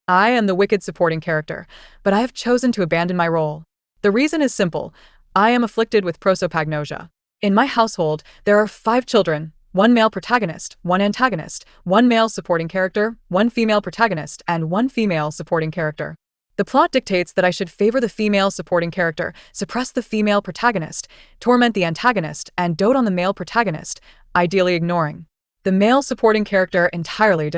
I am the wicked supporting character, but I have chosen to abandon my role. The reason is simple. I am afflicted with prosopagnosia. In my household, there are 5 children, one male protagonist, one antagonist, one male supporting character, one female protagonist, and one female supporting character. The plot dictates that I should favor the female supporting character, suppress the female protagonist, torment the antagonist, and dote on the male protagonist, ideally ignoring the male supporting character entirely.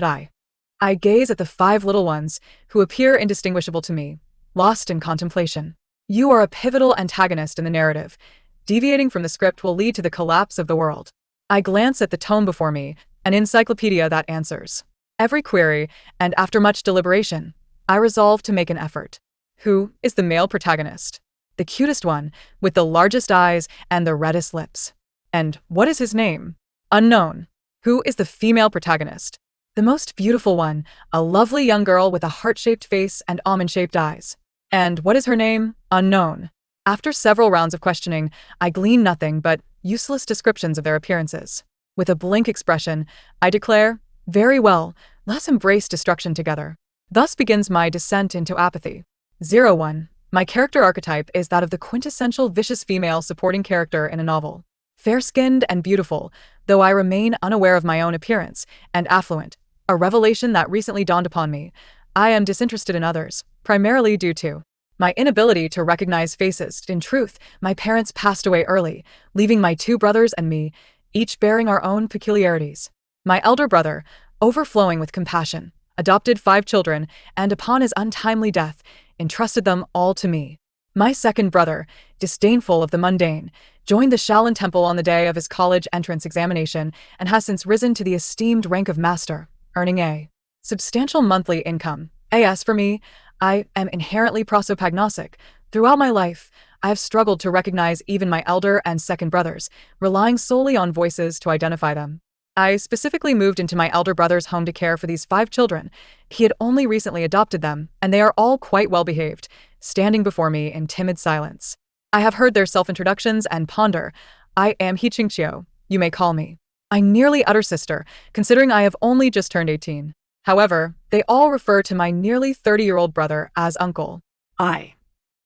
I gaze at the 5 little ones, who appear indistinguishable to me, lost in contemplation. You are a pivotal antagonist in the narrative. Deviating from the script will lead to the collapse of the world. I glance at the tome before me, an encyclopedia that answers every query, and after much deliberation, I resolve to make an effort. Who is the male protagonist? The cutest one, with the largest eyes and the reddest lips. And what is his name? Unknown. Who is the female protagonist? The most beautiful one, a lovely young girl with a heart-shaped face and almond-shaped eyes. And what is her name? Unknown. After several rounds of questioning, I glean nothing but useless descriptions of their appearances. With a blank expression, I declare, very well, let's embrace destruction together. Thus begins my descent into apathy. 01. My character archetype is that of the quintessential vicious female supporting character in a novel. Fair-skinned and beautiful, though I remain unaware of my own appearance, and affluent, a revelation that recently dawned upon me. I am disinterested in others, primarily due to my inability to recognize faces. In truth, my parents passed away early, leaving my 2 brothers and me, each bearing our own peculiarities. My elder brother, overflowing with compassion, adopted 5 children, and upon his untimely death, entrusted them all to me. My second brother, disdainful of the mundane, joined the Shaolin Temple on the day of his college entrance examination and has since risen to the esteemed rank of master, earning a substantial monthly income. As for me, I am inherently prosopagnostics. Throughout my life, I have struggled to recognize even my elder and second brothers, relying solely on voices to identify them. I specifically moved into my elder brother's home to care for these 5 children. He had only recently adopted them, and they are all quite well behaved, standing before me in timid silence. I have heard their self-introductions and ponder. I am Hichingchio, you may call me. I nearly utter sister, considering I have only just turned 18. However, they all refer to my nearly 30-year-old brother as uncle. I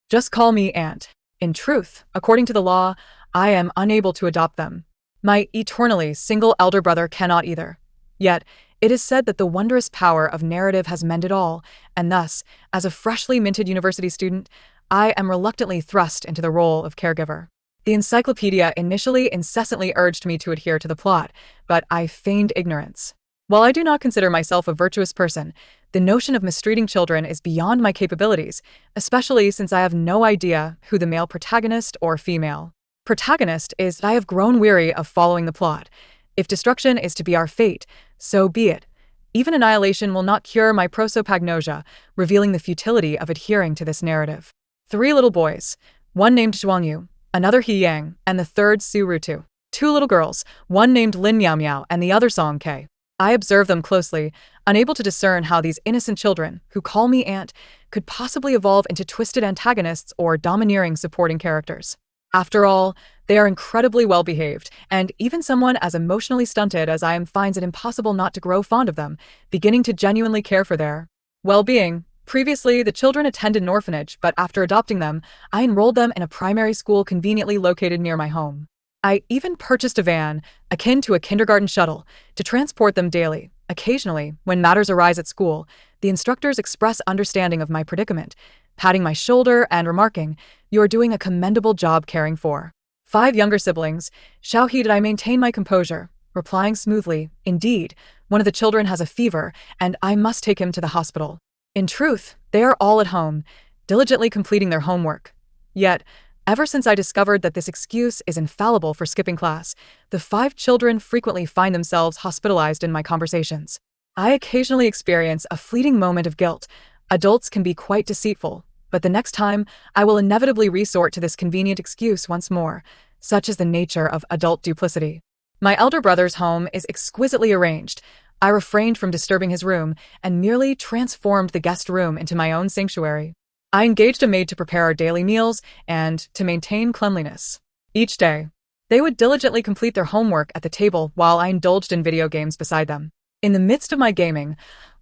just call me aunt. In truth, according to the law, I am unable to adopt them. My eternally single elder brother cannot either. Yet, it is said that the wondrous power of narrative has mended all, and thus, as a freshly minted university student, I am reluctantly thrust into the role of caregiver. The encyclopedia initially incessantly urged me to adhere to the plot, but I feigned ignorance. While I do not consider myself a virtuous person, the notion of mistreating children is beyond my capabilities, especially since I have no idea who the male protagonist or female protagonist is. I have grown weary of following the plot. If destruction is to be our fate, so be it. Even annihilation will not cure my prosopagnosia, revealing the futility of adhering to this narrative. 3 little boys, one named Zhuangyu, another He Yang, and the third Su Rutu. 2 little girls, one named Lin Miao Miao and the other Song Ke. I observe them closely, unable to discern how these innocent children, who call me aunt, could possibly evolve into twisted antagonists or domineering supporting characters. After all, they are incredibly well behaved, and even someone as emotionally stunted as I am finds it impossible not to grow fond of them, beginning to genuinely care for their well-being. Previously, the children attended an orphanage, but after adopting them, I enrolled them in a primary school conveniently located near my home. I even purchased a van, akin to a kindergarten shuttle, to transport them daily. Occasionally, when matters arise at school, the instructors express understanding of my predicament, patting my shoulder and remarking, "You are doing a commendable job caring for 5 younger siblings." Xiaohe, did I maintain my composure, replying smoothly, "Indeed, one of the children has a fever, and I must take him to the hospital." In truth, they are all at home, diligently completing their homework. Yet, ever since I discovered that this excuse is infallible for skipping class, the 5 children frequently find themselves hospitalized in my conversations. I occasionally experience a fleeting moment of guilt. Adults can be quite deceitful, but the next time, I will inevitably resort to this convenient excuse once more. Such is the nature of adult duplicity. My elder brother's home is exquisitely arranged. I refrained from disturbing his room and merely transformed the guest room into my own sanctuary. I engaged a maid to prepare our daily meals and to maintain cleanliness. Each day, they would diligently complete their homework at the table while I indulged in video games beside them. In the midst of my gaming,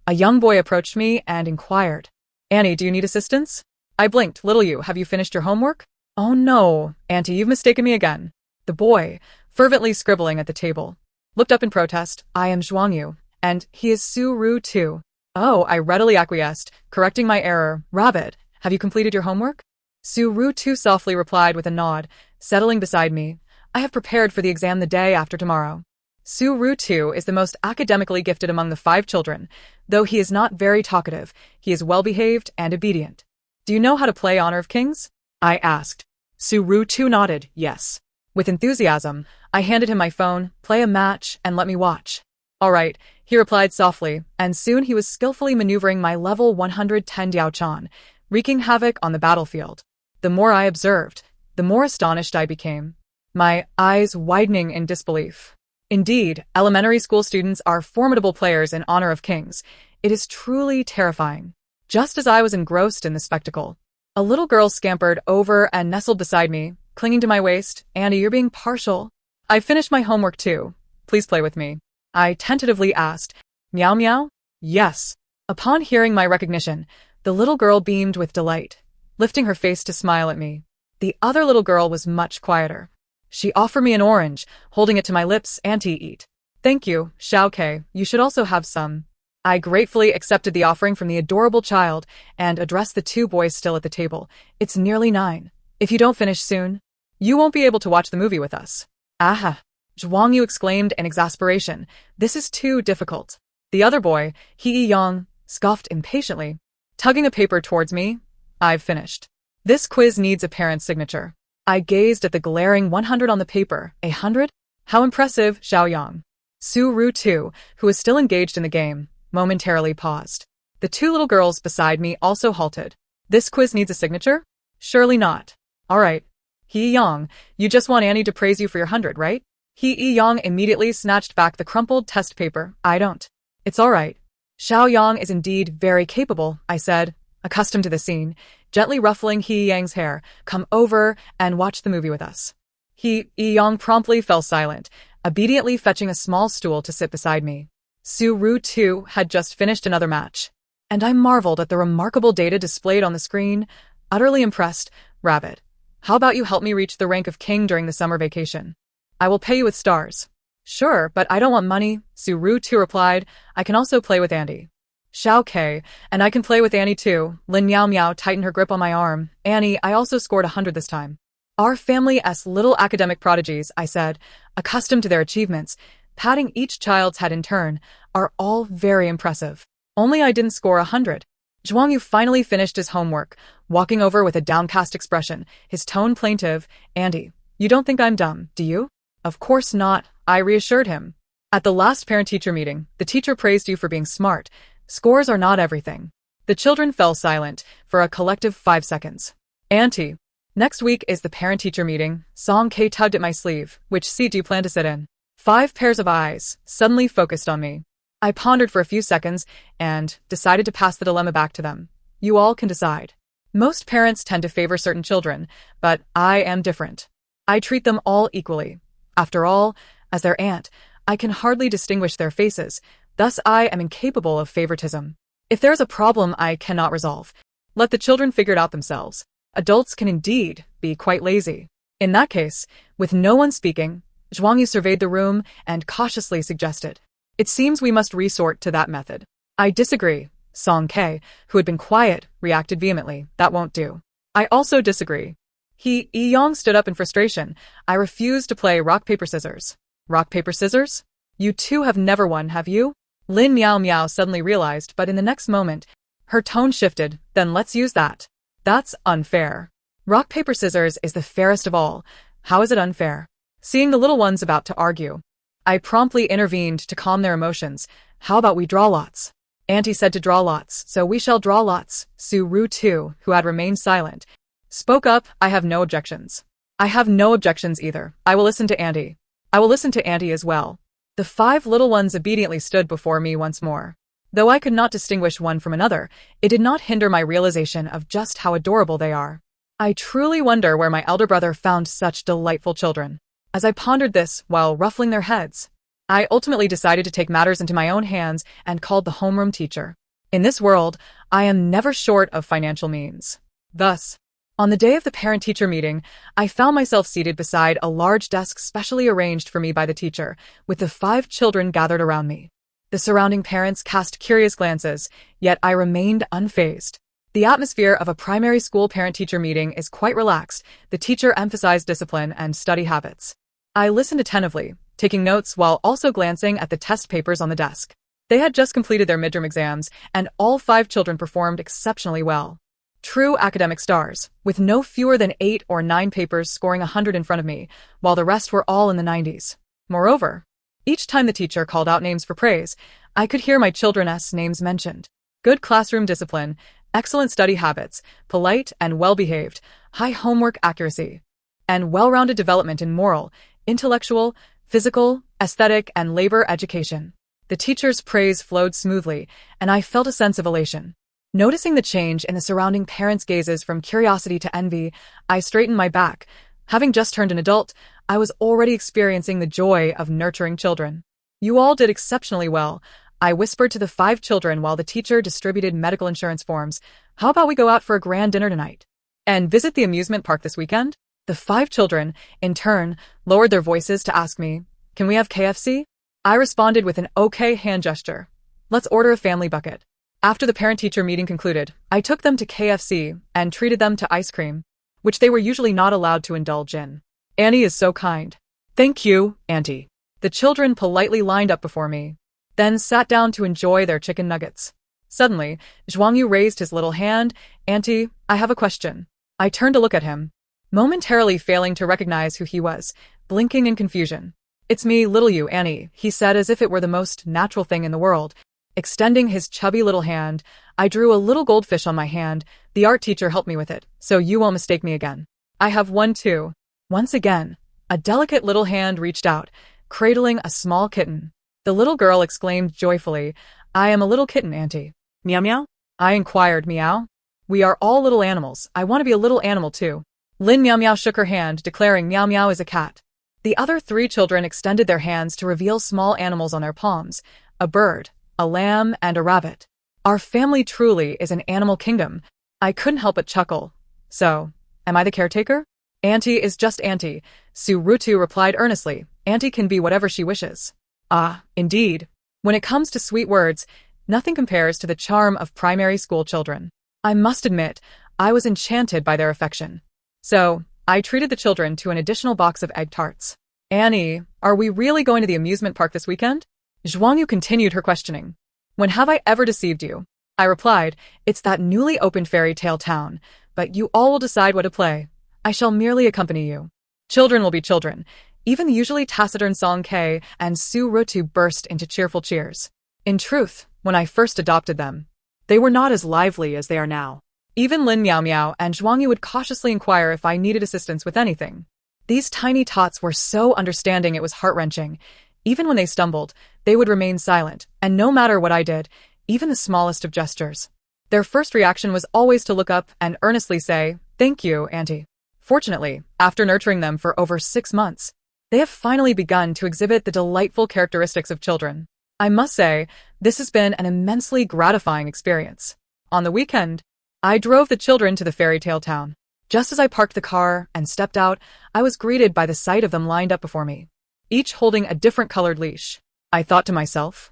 A young boy approached me and inquired, "Annie, do you need assistance?" I blinked. "Little you, have you finished your homework?" "Oh no, Auntie, you've mistaken me again." The boy, fervently scribbling at the table, looked up in protest. "I am Zhuangyu, and he is Su Ru too." "Oh," I readily acquiesced, correcting my error. "Rabbit, have you completed your homework?" Su Ru too softly replied with a nod, settling beside me. "I have prepared for the exam the day after tomorrow." Su Ru too is the most academically gifted among the 5 children. Though he is not very talkative, he is well-behaved and obedient. "Do you know how to play Honor of Kings?" I asked. Su Ru too nodded, yes. With enthusiasm, I handed him my phone, "Play a match, and let me watch." "All right," he replied softly, and soon he was skillfully maneuvering my level 110 Diaochan, wreaking havoc on the battlefield. The more I observed, the more astonished I became, my eyes widening in disbelief. Indeed, elementary school students are formidable players in Honor of Kings. It is truly terrifying. Just as I was engrossed in the spectacle, a little girl scampered over and nestled beside me, clinging to my waist. "Annie, you're being partial." "I finished my homework too. Please play with me," I tentatively asked. "Meow meow?" "Yes." Upon hearing my recognition, the little girl beamed with delight, lifting her face to smile at me. The other little girl was much quieter. She offered me an orange, holding it to my lips. "Auntie, eat." "Thank you, Xiaokei, you should also have some." I gratefully accepted the offering from the adorable child and addressed the 2 boys still at the table. "It's nearly 9. If you don't finish soon, you won't be able to watch the movie with us." "Aha!" Zhuangyu exclaimed in exasperation. "This is too difficult." The other boy, He Yang, scoffed impatiently, tugging a paper towards me. "I've finished. This quiz needs a parent's signature." I gazed at the glaring 100 on the paper. 100? How impressive, Xiaoyang. Su Ru too, who was still engaged in the game, momentarily paused. The 2 little girls beside me also halted. "This quiz needs a signature? Surely not." "All right. He Yang, you just want Annie to praise you for your 100, right?" He Yang immediately snatched back the crumpled test paper. "I don't." "It's all right. Xiaoyang is indeed very capable," I said, accustomed to the scene, gently ruffling He Yang's hair. "Come over and watch the movie with us." He Yang promptly fell silent, obediently fetching a small stool to sit beside me. Su Ru too had just finished another match, and I marveled at the remarkable data displayed on the screen, utterly impressed. "Rabbit, how about you help me reach the rank of king during the summer vacation? I will pay you with stars." "Sure, but I don't want money," Su Ru too replied. "I can also play with Andy." "Xiaokei, and I can play with Annie too." Lin Miao Miao tightened her grip on my arm. "Annie, I also scored 100 this time." "Our family's little academic prodigies," I said, accustomed to their achievements, patting each child's head in turn, "are all very impressive. Only I didn't score 100. Zhuangyu finally finished his homework, walking over with a downcast expression, his tone plaintive. "Andy, you don't think I'm dumb, do you?" "Of course not," I reassured him. "At the last parent-teacher meeting, the teacher praised you for being smart. Scores are not everything." The children fell silent for a collective 5 seconds. "Auntie, next week is the parent-teacher meeting." Song K tugged at my sleeve. "Which seat do you plan to sit in?" 5 pairs of eyes suddenly focused on me. I pondered for a few seconds and decided to pass the dilemma back to them. "You all can decide." Most parents tend to favor certain children, but I am different. I treat them all equally. After all, as their aunt, I can hardly distinguish their faces. Thus, I am incapable of favoritism. If there is a problem I cannot resolve, let the children figure it out themselves. Adults can indeed be quite lazy. In that case, with no one speaking, Zhuangyu surveyed the room and cautiously suggested, "It seems we must resort to that method." "I disagree." Song K, who had been quiet, reacted vehemently. "That won't do." "I also disagree." He Yang stood up in frustration. "I refuse to play rock, paper, scissors." "Rock, paper, scissors? You two have never won, have you?" Lin Miao Miao suddenly realized, but in the next moment, her tone shifted. "Then let's use that." "That's unfair." "Rock, paper, scissors is the fairest of all. How is it unfair?" Seeing the little ones about to argue, I promptly intervened to calm their emotions. "How about we draw lots?" Auntie said to draw lots, so we shall draw lots. Su Ru too, who had remained silent, spoke up. "I have no objections." "I have no objections either. I will listen to Auntie." "I will listen to Auntie as well." The 5 little ones obediently stood before me once more. Though I could not distinguish one from another, it did not hinder my realization of just how adorable they are. I truly wonder where my elder brother found such delightful children. As I pondered this while ruffling their heads, I ultimately decided to take matters into my own hands and called the homeroom teacher. In this world, I am never short of financial means. Thus, on the day of the parent-teacher meeting, I found myself seated beside a large desk specially arranged for me by the teacher, with the 5 children gathered around me. The surrounding parents cast curious glances, yet I remained unfazed. The atmosphere of a primary school parent-teacher meeting is quite relaxed. The teacher emphasized discipline and study habits. I listened attentively, taking notes while also glancing at the test papers on the desk. They had just completed their midterm exams, and all 5 children performed exceptionally well. True academic stars, with no fewer than 8 or 9 papers scoring 100 in front of me, while the rest were all in the 90s. Moreover, each time the teacher called out names for praise, I could hear my children's names mentioned. Good classroom discipline, excellent study habits, polite and well-behaved, high homework accuracy, and well-rounded development in moral, intellectual, physical, aesthetic, and labor education. The teacher's praise flowed smoothly, and I felt a sense of elation. Noticing the change in the surrounding parents' gazes from curiosity to envy, I straightened my back. Having just turned an adult, I was already experiencing the joy of nurturing children. "You all did exceptionally well," I whispered to the 5 children while the teacher distributed medical insurance forms. "How about we go out for a grand dinner tonight? And visit the amusement park this weekend?" The 5 children, in turn, lowered their voices to ask me, "Can we have KFC?" I responded with an okay hand gesture. "Let's order a family bucket." After the parent-teacher meeting concluded, I took them to KFC and treated them to ice cream, which they were usually not allowed to indulge in. "Annie is so kind." "Thank you, Auntie." The children politely lined up before me, then sat down to enjoy their chicken nuggets. Suddenly, Zhuangyu raised his little hand. "Auntie, I have a question." I turned to look at him, momentarily failing to recognize who he was, blinking in confusion. "It's me, little you, Annie," he said as if it were the most natural thing in the world. Extending his chubby little hand, I drew a little goldfish on my hand. "The art teacher helped me with it, so you won't mistake me again. I have one too." Once again, a delicate little hand reached out, cradling a small kitten. The little girl exclaimed joyfully, "I am a little kitten, Auntie." "Meow meow?" I inquired. "Meow? We are all little animals. I want to be a little animal too." Lin Meow Meow shook her hand, declaring Meow Meow is a cat. The other 3 children extended their hands to reveal small animals on their palms, a bird, a lamb, and a rabbit. Our family truly is an animal kingdom. I couldn't help but chuckle. "So, am I the caretaker?" "Auntie is just Auntie," Surutu replied earnestly. "Auntie can be whatever she wishes." "Ah, indeed. When it comes to sweet words, nothing compares to the charm of primary school children." I must admit, I was enchanted by their affection. So, I treated the children to an additional box of egg tarts. "Annie, are we really going to the amusement park this weekend?" Zhuangyu continued her questioning. "When have I ever deceived you?" I replied, "It's that newly opened fairy tale town, but you all will decide what to play. I shall merely accompany you." Children will be children. Even the usually taciturn Song Kei and Su Rutu burst into cheerful cheers. In truth, when I first adopted them, they were not as lively as they are now. Even Lin Miao Miao and Zhuangyu would cautiously inquire if I needed assistance with anything. These tiny tots were so understanding it was heart-wrenching. Even when they stumbled, they would remain silent, and no matter what I did, even the smallest of gestures, their first reaction was always to look up and earnestly say, "Thank you, Auntie." Fortunately, after nurturing them for over 6 months, they have finally begun to exhibit the delightful characteristics of children. I must say, this has been an immensely gratifying experience. On the weekend, I drove the children to the fairy tale town. Just as I parked the car and stepped out, I was greeted by the sight of them lined up before me, each holding a different colored leash. I thought to myself,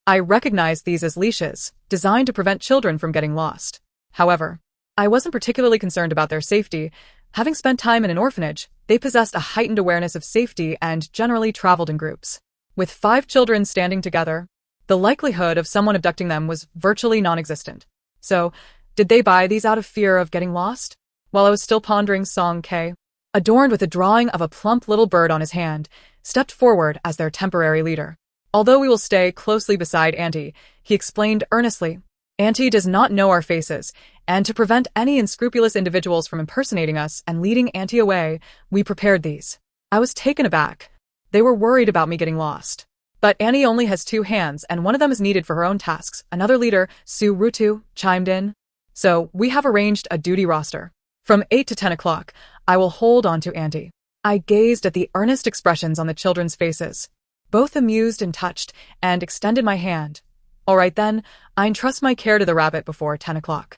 I recognized these as leashes, designed to prevent children from getting lost. However, I wasn't particularly concerned about their safety. Having spent time in an orphanage, they possessed a heightened awareness of safety and generally traveled in groups. With 5 children standing together, the likelihood of someone abducting them was virtually non-existent. So, did they buy these out of fear of getting lost? While I was still pondering, Song Kei, adorned with a drawing of a plump little bird on his hand, stepped forward as their temporary leader. "Although we will stay closely beside Auntie," he explained earnestly. "Auntie does not know our faces, and to prevent any unscrupulous individuals from impersonating us and leading Auntie away, we prepared these." I was taken aback. They were worried about me getting lost. "But Annie only has 2 hands, and one of them is needed for her own tasks," another leader, Su Rutu, chimed in. "So, we have arranged a duty roster. From 8 to 10 o'clock, I will hold on to Auntie." I gazed at the earnest expressions on the children's faces. both amused and touched, and extended my hand. All right then, I entrust my care to the rabbit before 10 o'clock.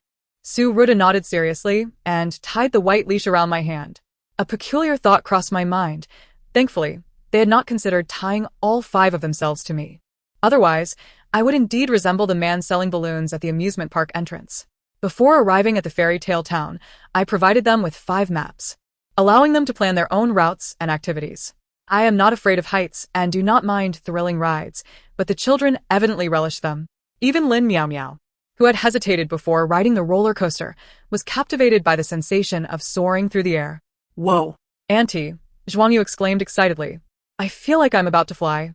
Ruta nodded seriously and tied the white leash around my hand. A peculiar thought crossed my mind. Thankfully, they had not considered tying all 5 of themselves to me. Otherwise, I would indeed resemble the man selling balloons at the amusement park entrance. Before arriving at the fairy tale town, I provided them with 5 maps, allowing them to plan their own routes and activities. I am not afraid of heights and do not mind thrilling rides, but the children evidently relished them. Even Lin Meow Meow, who had hesitated before riding the roller coaster, was captivated by the sensation of soaring through the air. Whoa! Auntie, Zhuang Yu exclaimed excitedly. I feel like I'm about to fly.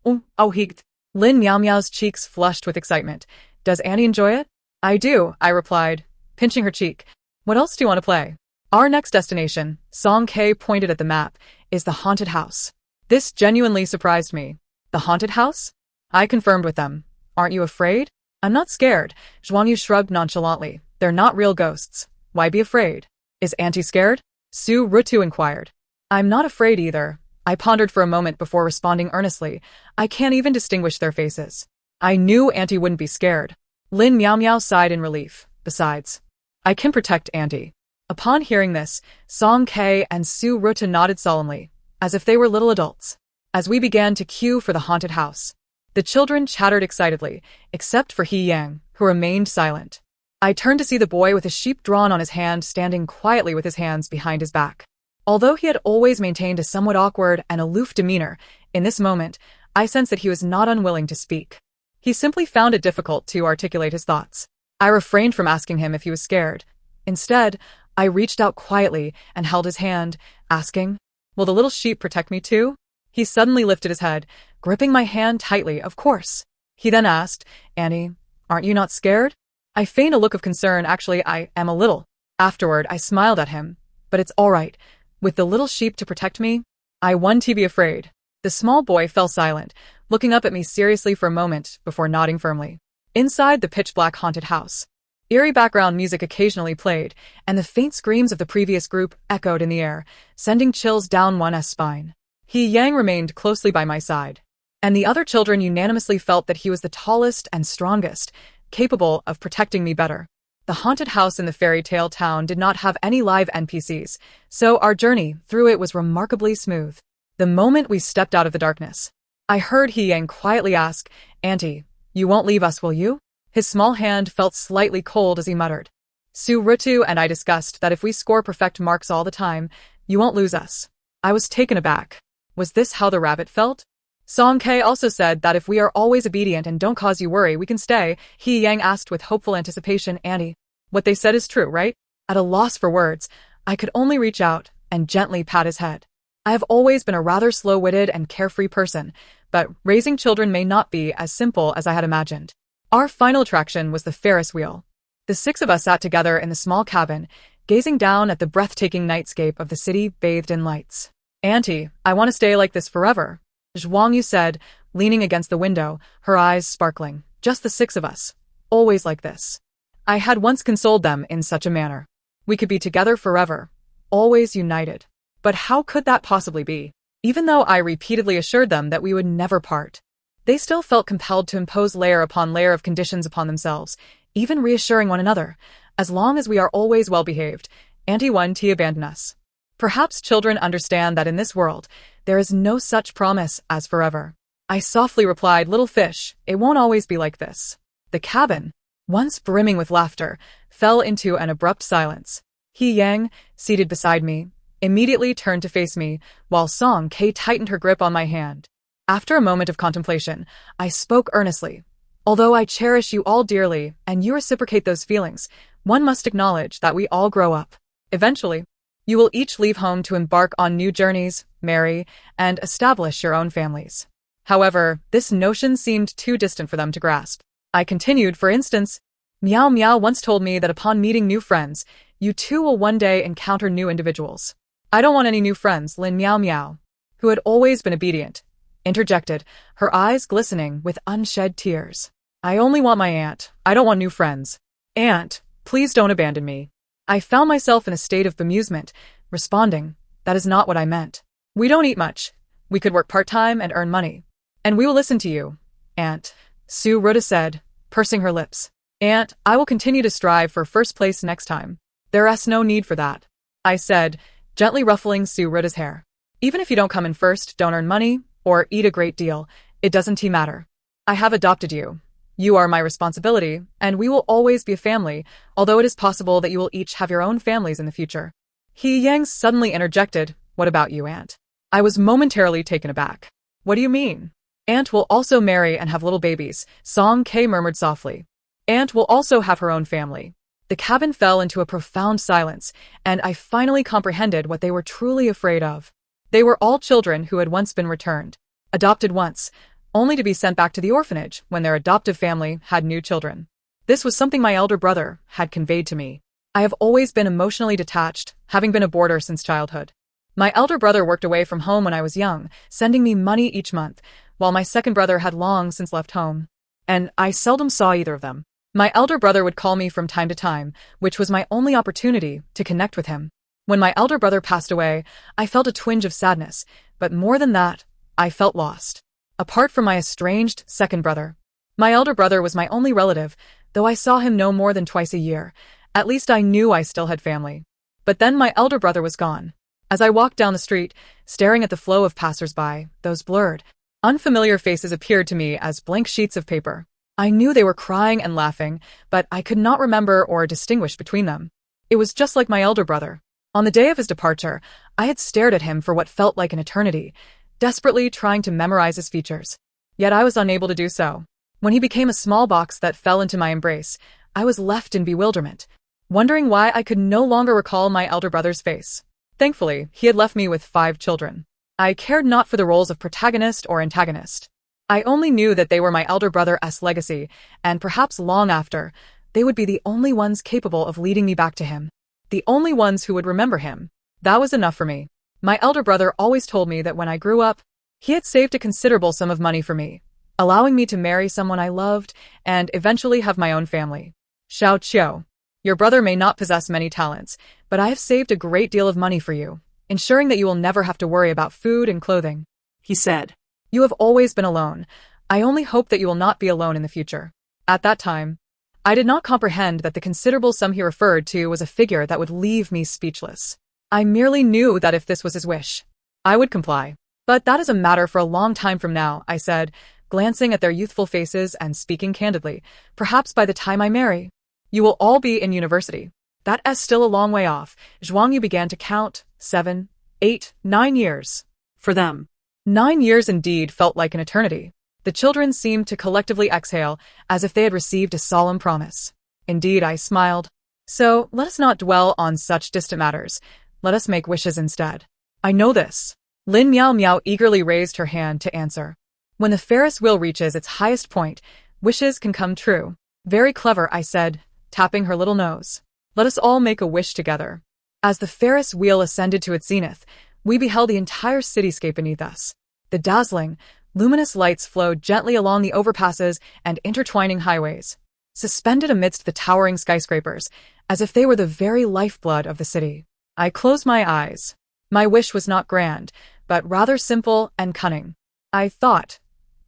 Lin Meow Meow's cheeks flushed with excitement. Does Annie enjoy it? I do, I replied, pinching her cheek. What else do you want to play? Our next destination, Song K pointed at the map, is the haunted house. This genuinely surprised me. The haunted house? I confirmed with them. Aren't you afraid? I'm not scared. Zhuang Yu shrugged nonchalantly. They're not real ghosts. Why be afraid? Is Auntie scared? Su Rutu inquired. I'm not afraid either. I pondered for a moment before responding earnestly. I can't even distinguish their faces. I knew Auntie wouldn't be scared. Lin Meow Meow sighed in relief. Besides, I can protect Auntie. Upon hearing this, Song K and Su Ruta nodded solemnly, as if they were little adults. As we began to queue for the haunted house, the children chattered excitedly, except for He Yang, who remained silent. I turned to see the boy with a sheep drawn on his hand standing quietly with his hands behind his back. Although he had always maintained a somewhat awkward and aloof demeanor, in this moment, I sensed that he was not unwilling to speak. He simply found it difficult to articulate his thoughts. I refrained from asking him if he was scared. Instead, I reached out quietly and held his hand, asking, Will the little sheep protect me too? He suddenly lifted his head, gripping my hand tightly, of course. He then asked, Annie, aren't you not scared? I feigned a look of concern. Actually, I am a little. Afterward, I smiled at him. But it's all right. With the little sheep to protect me, I want to be afraid. The small boy fell silent, looking up at me seriously for a moment before nodding firmly. Inside the pitch-black haunted house, eerie background music occasionally played, and the faint screams of the previous group echoed in the air, sending chills down one's spine. He Yang remained closely by my side, and the other children unanimously felt that he was the tallest and strongest, capable of protecting me better. The haunted house in the fairy tale town did not have any live NPCs, so our journey through it was remarkably smooth. The moment we stepped out of the darkness, I heard He Yang quietly ask, Auntie, you won't leave us, will you? His small hand felt slightly cold as he muttered. Su Rutu and I discussed that if we score perfect marks all the time, you won't lose us. I was taken aback. Was this how the rabbit felt? Song K also said that if we are always obedient and don't cause you worry, we can stay. He Yang asked with hopeful anticipation, Annie, what they said is true, right? At a loss for words, I could only reach out and gently pat his head. I have always been a rather slow-witted and carefree person, but raising children may not be as simple as I had imagined. Our final attraction was the Ferris wheel. The 6 of us sat together in the small cabin, gazing down at the breathtaking nightscape of the city bathed in lights. Auntie, I want to stay like this forever, Zhuang Yu said, leaning against the window, her eyes sparkling. Just the 6 of us. Always like this. I had once consoled them in such a manner. We could be together forever. Always united. But how could that possibly be? Even though I repeatedly assured them that we would never part, they still felt compelled to impose layer upon layer of conditions upon themselves, even reassuring one another, as long as we are always well-behaved, Auntie won't abandon us. Perhaps children understand that in this world, there is no such promise as forever. I softly replied, little fish, it won't always be like this. The cabin, once brimming with laughter, fell into an abrupt silence. He Yang, seated beside me, immediately turned to face me, while Song K tightened her grip on my hand. After a moment of contemplation, I spoke earnestly. Although I cherish you all dearly, and you reciprocate those feelings, one must acknowledge that we all grow up. Eventually, you will each leave home to embark on new journeys, marry, and establish your own families. However, this notion seemed too distant for them to grasp. I continued, for instance, Meow Meow once told me that upon meeting new friends, you too will one day encounter new individuals. I don't want any new friends, Lin Meow Meow, who had always been obedient, interjected, her eyes glistening with unshed tears. I only want my aunt. I don't want new friends. Aunt, please don't abandon me. I found myself in a state of bemusement, responding, that is not what I meant. We don't eat much. We could work part-time and earn money. And we will listen to you, Aunt, Sue Rhoda said, pursing her lips. Aunt, I will continue to strive for first place next time. There's no need for that, I said, gently ruffling Sue Rhoda's hair. Even if you don't come in first, don't earn money, or eat a great deal, it doesn't matter. I have adopted you. You are my responsibility, and we will always be a family, although it is possible that you will each have your own families in the future. He Yang suddenly interjected, What about you, Aunt? I was momentarily taken aback. What do you mean? Aunt will also marry and have little babies, Song K murmured softly. Aunt will also have her own family. The cabin fell into a profound silence, and I finally comprehended what they were truly afraid of. They were all children who had once been returned, adopted once, only to be sent back to the orphanage when their adoptive family had new children. This was something my elder brother had conveyed to me. I have always been emotionally detached, having been a boarder since childhood. My elder brother worked away from home when I was young, sending me money each month, while my second brother had long since left home. And I seldom saw either of them. My elder brother would call me from time to time, which was my only opportunity to connect with him. When my elder brother passed away, I felt a twinge of sadness, but more than that, I felt lost. Apart from my estranged second brother. My elder brother was my only relative, though I saw him no more than twice a year. At least I knew I still had family. But then my elder brother was gone. As I walked down the street, staring at the flow of passers-by, those blurred, unfamiliar faces appeared to me as blank sheets of paper. I knew they were crying and laughing, but I could not remember or distinguish between them. It was just like my elder brother. On the day of his departure, I had stared at him for what felt like an eternity, desperately trying to memorize his features. Yet I was unable to do so. When he became a small box that fell into my embrace, I was left in bewilderment, wondering why I could no longer recall my elder brother's face. Thankfully, he had left me with 5 children. I cared not for the roles of protagonist or antagonist. I only knew that they were my elder brother's legacy, and perhaps long after, they would be the only ones capable of leading me back to him. The only ones who would remember him. That was enough for me. My elder brother always told me that when I grew up, he had saved a considerable sum of money for me, allowing me to marry someone I loved and eventually have my own family. Xiao Qiu, your brother may not possess many talents, but I have saved a great deal of money for you, ensuring that you will never have to worry about food and clothing, he said. You have always been alone. I only hope that you will not be alone in the future. At that time, I did not comprehend that the considerable sum he referred to was a figure that would leave me speechless. I merely knew that if this was his wish, I would comply. But that is a matter for a long time from now, I said, glancing at their youthful faces and speaking candidly. Perhaps by the time I marry, you will all be in university. That is still a long way off. Zhuangyu began to count. 7, 8, 9 years. For them. 9 years indeed felt like an eternity. The children seemed to collectively exhale, as if they had received a solemn promise. Indeed, I smiled. So, let us not dwell on such distant matters. Let us make wishes instead. I know this. Lin Miao Miao eagerly raised her hand to answer. When the Ferris wheel reaches its highest point, wishes can come true. Very clever, I said, tapping her little nose. Let us all make a wish together. As the Ferris wheel ascended to its zenith, we beheld the entire cityscape beneath us. The dazzling, luminous lights flowed gently along the overpasses and intertwining highways, suspended amidst the towering skyscrapers, as if they were the very lifeblood of the city. I closed my eyes. My wish was not grand, but rather simple and cunning. I thought,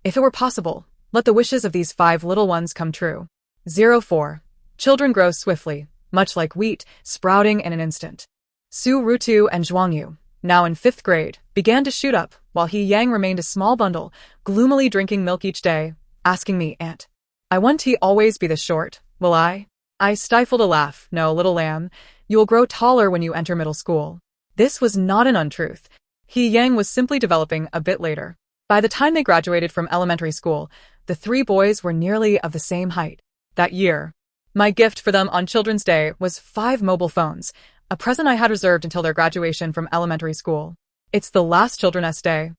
if it were possible, let the wishes of these 5 little ones come true. 04. Children grow swiftly, much like wheat, sprouting in an instant. Su Rutu and Zhuangyu, now in 5th grade, began to shoot up, while He Yang remained a small bundle, gloomily drinking milk each day, asking me, Aunt, I want to always be the short, will I? I stifled a laugh. No, little lamb, you will grow taller when you enter middle school. This was not an untruth. He Yang was simply developing a bit later. By the time they graduated from elementary school, the 3 boys were nearly of the same height. That year, my gift for them on Children's Day was 5 mobile phones, a present I had reserved until their graduation from elementary school. It's the last Children's Day,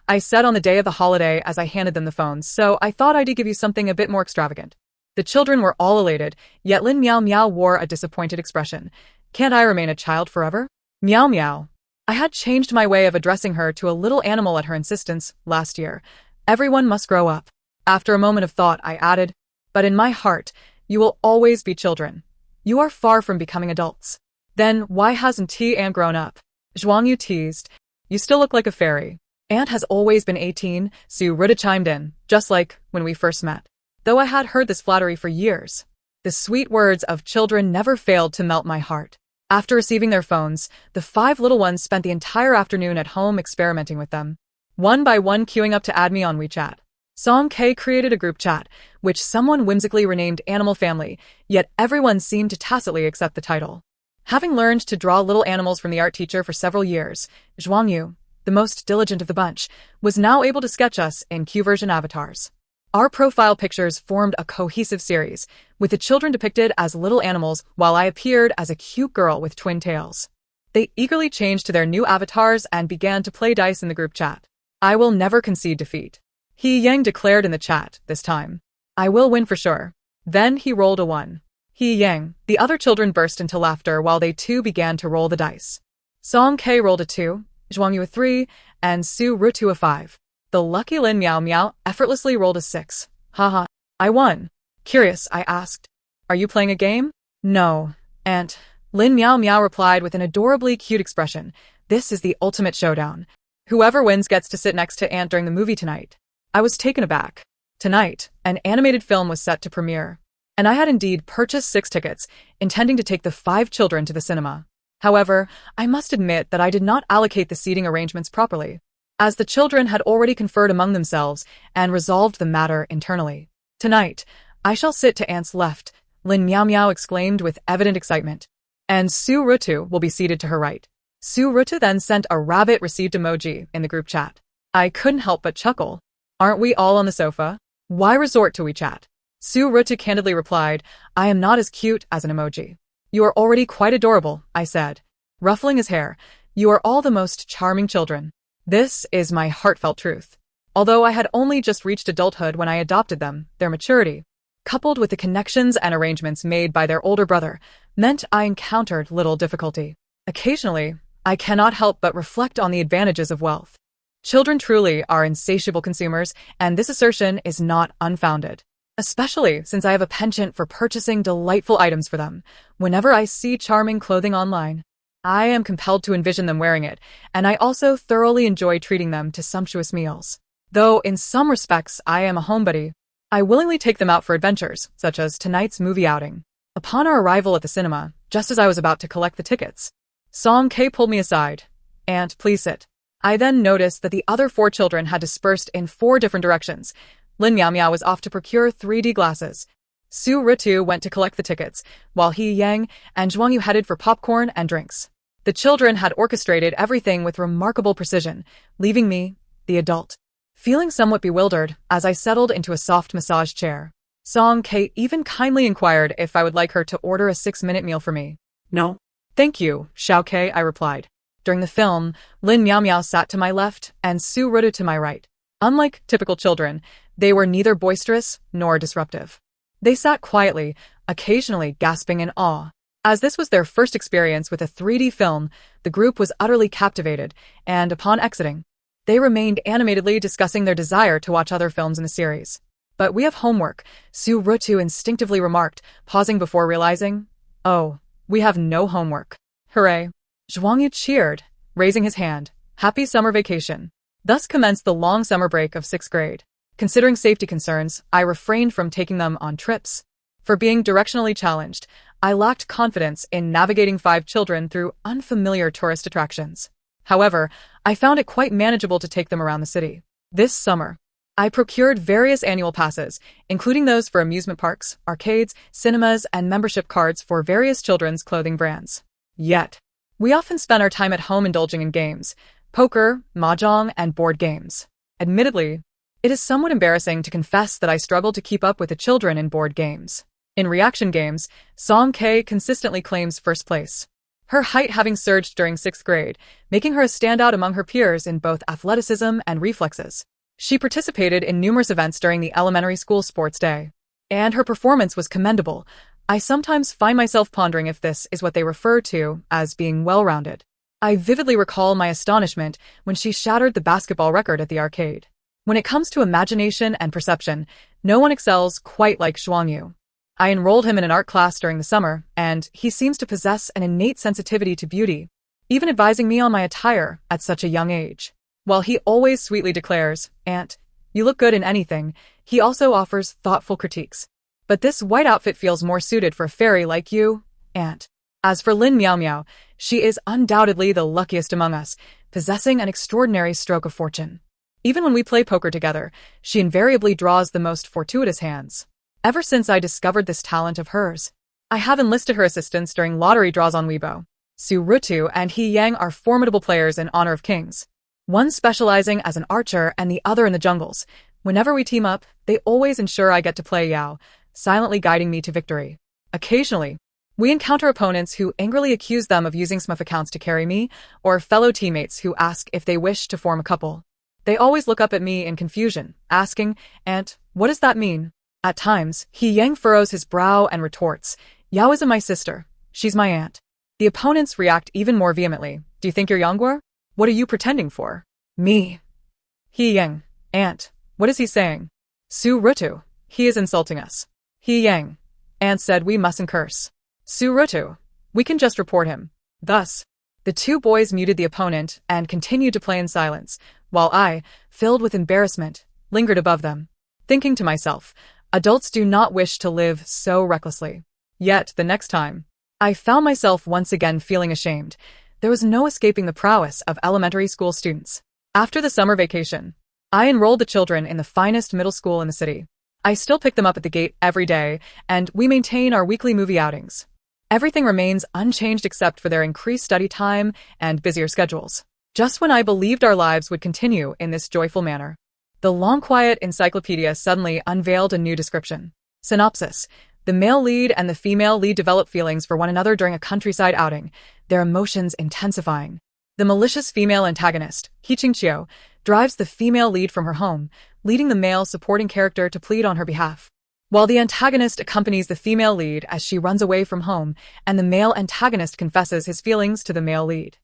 I said on the day of the holiday as I handed them the phones, so I thought I'd give you something a bit more extravagant. The children were all elated, yet Lin Miao Miao wore a disappointed expression. Can't I remain a child forever? Miao Miao. I had changed my way of addressing her to a little animal at her insistence last year. Everyone must grow up. After a moment of thought, I added, but in my heart, you will always be children. You are far from becoming adults. Then why hasn't T Anne grown up? Zhuangyu teased. You still look like a fairy. Aunt has always been 18, Su Ruta chimed in, just like when we first met. Though I had heard this flattery for years, the sweet words of children never failed to melt my heart. After receiving their phones, the 5 little ones spent the entire afternoon at home experimenting with them, one by one queuing up to add me on WeChat. Song K created a group chat, which someone whimsically renamed Animal Family, yet everyone seemed to tacitly accept the title. Having learned to draw little animals from the art teacher for several years, Zhuang Yu, the most diligent of the bunch, was now able to sketch us in Q-version avatars. Our profile pictures formed a cohesive series, with the children depicted as little animals while I appeared as a cute girl with twin tails. They eagerly changed to their new avatars and began to play dice in the group chat. I will never concede defeat. He Yang declared in the chat this time. I will win for sure. Then he rolled a 1. He Yang, the other children burst into laughter while they too began to roll the dice. Song K rolled a 2, Zhuang Yu a 3, and Su Rutu a 5. The lucky Lin Miao Miao effortlessly rolled a 6. Haha, I won. Curious, I asked. Are you playing a game? No, Aunt. Lin Miao Miao replied with an adorably cute expression. This is the ultimate showdown. Whoever wins gets to sit next to Aunt during the movie tonight. I was taken aback. Tonight, an animated film was set to premiere, and I had indeed purchased 6 tickets, intending to take the 5 children to the cinema. However, I must admit that I did not allocate the seating arrangements properly, as the children had already conferred among themselves and resolved the matter internally. Tonight, I shall sit to Aunt's left, Lin Miao Miao exclaimed with evident excitement, and Su Rutu will be seated to her right. Su Rutu then sent a rabbit received emoji in the group chat. I couldn't help but chuckle. Aren't we all on the sofa? Why resort to WeChat? Su Rutu candidly replied, I am not as cute as an emoji. You are already quite adorable, I said, ruffling his hair. You are all the most charming children. This is my heartfelt truth. Although I had only just reached adulthood when I adopted them, their maturity, coupled with the connections and arrangements made by their older brother, meant I encountered little difficulty. Occasionally, I cannot help but reflect on the advantages of wealth. Children truly are insatiable consumers, and this assertion is not unfounded. Especially since I have a penchant for purchasing delightful items for them. Whenever I see charming clothing online, I am compelled to envision them wearing it, and I also thoroughly enjoy treating them to sumptuous meals. Though in some respects I am a homebody, I willingly take them out for adventures, such as tonight's movie outing. Upon our arrival at the cinema, just as I was about to collect the tickets, Song K pulled me aside. Aunt, please sit. I then noticed that the other 4 children had dispersed in 4 different directions. Lin Miao Miao was off to procure 3D glasses. Su Rutu went to collect the tickets, while He Yang and Zhuang Yu headed for popcorn and drinks. The children had orchestrated everything with remarkable precision, leaving me, the adult, feeling somewhat bewildered as I settled into a soft massage chair. Song K even kindly inquired if I would like her to order a 6-minute meal for me. No. Thank you, Xiao K, I replied. During the film, Lin Miao Miao sat to my left and Su Rutu to my right. Unlike typical children, they were neither boisterous nor disruptive. They sat quietly, occasionally gasping in awe. As this was their first experience with a 3D film, the group was utterly captivated, and upon exiting, they remained animatedly discussing their desire to watch other films in the series. But we have homework, Su Rutu instinctively remarked, pausing before realizing, oh, we have no homework. Hooray. Zhuang Yu cheered, raising his hand. Happy summer vacation. Thus commenced the long summer break of 6th grade. Considering safety concerns, I refrained from taking them on trips. For being directionally challenged, I lacked confidence in navigating 5 children through unfamiliar tourist attractions. However, I found it quite manageable to take them around the city. This summer, I procured various annual passes, including those for amusement parks, arcades, cinemas, and membership cards for various children's clothing brands. Yet, we often spent our time at home indulging in games, poker, mahjong, and board games. Admittedly, it is somewhat embarrassing to confess that I struggle to keep up with the children in board games. In reaction games, Song K consistently claims first place, her height having surged during 6th grade, making her a standout among her peers in both athleticism and reflexes. She participated in numerous events during the elementary school sports day, and her performance was commendable. I sometimes find myself pondering if this is what they refer to as being well-rounded. I vividly recall my astonishment when she shattered the basketball record at the arcade. When it comes to imagination and perception, no one excels quite like Zhuang Yu. I enrolled him in an art class during the summer, and he seems to possess an innate sensitivity to beauty, even advising me on my attire at such a young age. While he always sweetly declares, "Aunt, you look good in anything," he also offers thoughtful critiques. "But this white outfit feels more suited for a fairy like you, Aunt." As for Lin Miao Miao, she is undoubtedly the luckiest among us, possessing an extraordinary stroke of fortune. Even when we play poker together, she invariably draws the most fortuitous hands. Ever since I discovered this talent of hers, I have enlisted her assistance during lottery draws on Weibo. Su Rutu and He Yang are formidable players in honor of kings, one specializing as an archer and the other in the jungles. Whenever we team up, they always ensure I get to play Yao, silently guiding me to victory. Occasionally, we encounter opponents who angrily accuse them of using Smurf accounts to carry me, or fellow teammates who ask if they wish to form a couple. They always look up at me in confusion, asking, "Aunt, what does that mean?" At times, He Yang furrows his brow and retorts, "Yao isn't my sister, she's my aunt." The opponents react even more vehemently. "Do you think you're Yangguo? What are you pretending for?" Me. He Yang, "Aunt, what is he saying?" Su Rutu, "He is insulting us." He Yang, "Aunt said we mustn't curse." Su Rutu, "We can just report him." Thus, the two boys muted the opponent and continued to play in silence, while I, filled with embarrassment, lingered above them, thinking to myself, adults do not wish to live so recklessly. Yet, the next time, I found myself once again feeling ashamed. There was no escaping the prowess of elementary school students. After the summer vacation, I enrolled the children in the finest middle school in the city. I still pick them up at the gate every day, and we maintain our weekly movie outings. Everything remains unchanged except for their increased study time and busier schedules. Just when I believed our lives would continue in this joyful manner, the long quiet encyclopedia suddenly unveiled a new description. Synopsis: the male lead and the female lead develop feelings for one another during a countryside outing, their emotions intensifying. The malicious female antagonist, He Qingqiu, drives the female lead from her home, leading the male supporting character to plead on her behalf, while the antagonist accompanies the female lead as she runs away from home, and the male antagonist confesses his feelings to the male lead.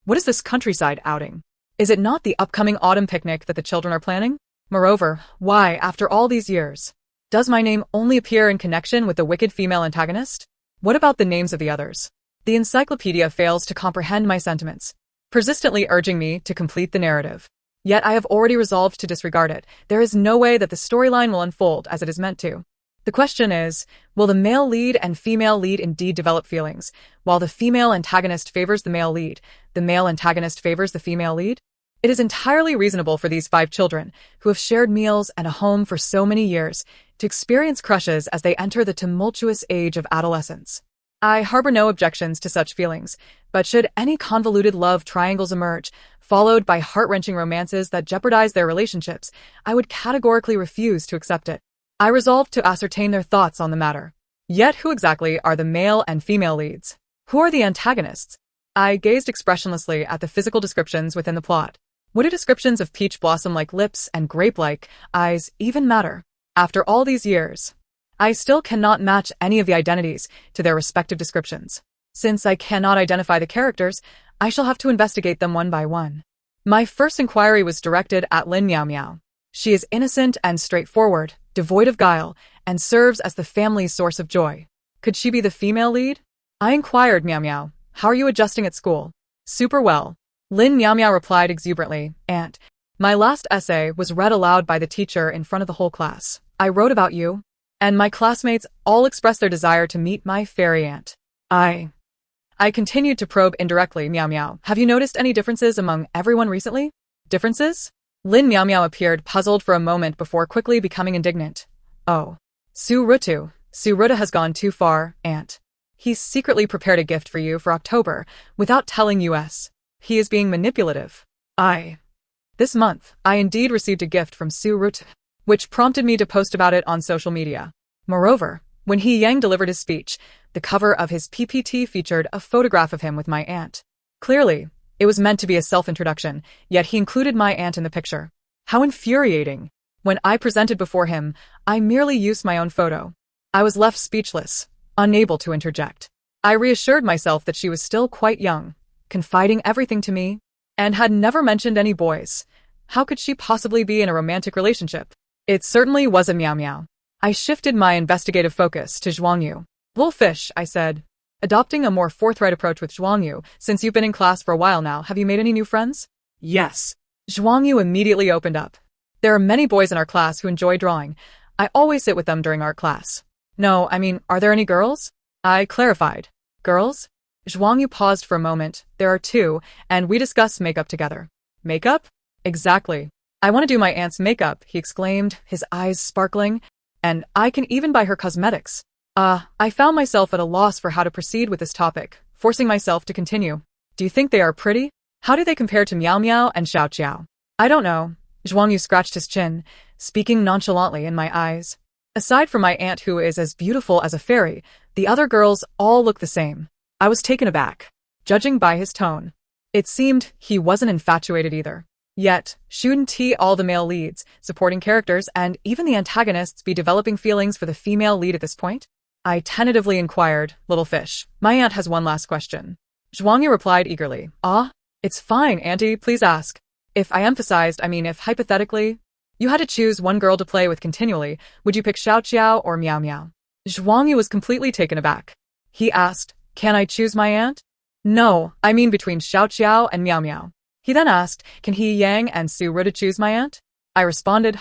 What is this countryside outing? Is it not the upcoming autumn picnic that the children are planning? Moreover, why, after all these years, does my name only appear in connection with the wicked female antagonist? What about the names of the others? The encyclopedia fails to comprehend my sentiments, persistently urging me to complete the narrative. Yet I have already resolved to disregard it. There is no way that the storyline will unfold as it is meant to. The question is, will the male lead and female lead indeed develop feelings, while the female antagonist favors the male lead, the male antagonist favors the female lead? It is entirely reasonable for these 5 children, who have shared meals and a home for so many years, to experience crushes as they enter the tumultuous age of adolescence. I harbor no objections to such feelings, but should any convoluted love triangles emerge, followed by heart-wrenching romances that jeopardize their relationships, I would categorically refuse to accept it. I resolved to ascertain their thoughts on the matter. Yet who exactly are the male and female leads? Who are the antagonists? I gazed expressionlessly at the physical descriptions within the plot. What do descriptions of peach blossom-like lips and grape-like eyes even matter? After all these years, I still cannot match any of the identities to their respective descriptions. Since I cannot identify the characters, I shall have to investigate them one by one. My first inquiry was directed at Lin Miao Miao. She is innocent and straightforward, devoid of guile, and serves as the family's source of joy. Could she be the female lead? I inquired, "Miao Miao, how are you adjusting at school?" "Super well," Lin Miao Miao replied exuberantly. "Aunt, my last essay was read aloud by the teacher in front of the whole class. I wrote about you, and my classmates all expressed their desire to meet my fairy aunt." I continued to probe indirectly. "Miao Miao, have you noticed any differences among everyone recently?" "Differences?" Lin Miao Miao appeared puzzled for a moment before quickly becoming indignant. "Oh. Su Rutu has gone too far, aunt. He's secretly prepared a gift for you for October, without telling us. He is being manipulative." This month, I indeed received a gift from Su Rutu, which prompted me to post about it on social media. Moreover, when He Yang delivered his speech, the cover of his PPT featured a photograph of him with my aunt. Clearly, it was meant to be a self-introduction, yet he included my aunt in the picture. How infuriating! When I presented before him, I merely used my own photo. I was left speechless, unable to interject. I reassured myself that she was still quite young, confiding everything to me, and had never mentioned any boys. How could she possibly be in a romantic relationship? It certainly wasn't Miao Miao. I shifted my investigative focus to Zhuangyu. "Wolfish," I said, adopting a more forthright approach with Zhuangyu. "Since you've been in class for a while now, have you made any new friends?" Yes. Zhuang Yu immediately opened up. There are many boys in our class who enjoy drawing. I always sit with them during art class. No, I mean, are there any girls? I clarified. Girls? Zhuang Yu paused for a moment. There are two, and we discuss makeup together. Makeup? Exactly. I want to do my aunt's makeup, he exclaimed, his eyes sparkling. And I can even buy her cosmetics. I found myself at a loss for how to proceed with this topic, forcing myself to continue. Do you think they are pretty? How do they compare to Miao Miao and Xiao Xiao? I don't know. Zhuang Yu scratched his chin, speaking nonchalantly in my eyes. Aside from my aunt who is as beautiful as a fairy, the other girls all look the same. I was taken aback, judging by his tone. It seemed he wasn't infatuated either. Yet, shouldn't all the male leads, supporting characters, and even the antagonists be developing feelings for the female lead at this point? I tentatively inquired, little fish, my aunt has one last question. Zhuang Yu replied eagerly, it's fine, auntie, please ask. If hypothetically, you had to choose one girl to play with continually, would you pick Xiao Xiao or Miao Miao? Zhuang Yu was completely taken aback. He asked, can I choose my aunt? No, I mean between Xiao Xiao and Miao Miao. He then asked, can He Yang and Su Ruta choose my aunt? I responded,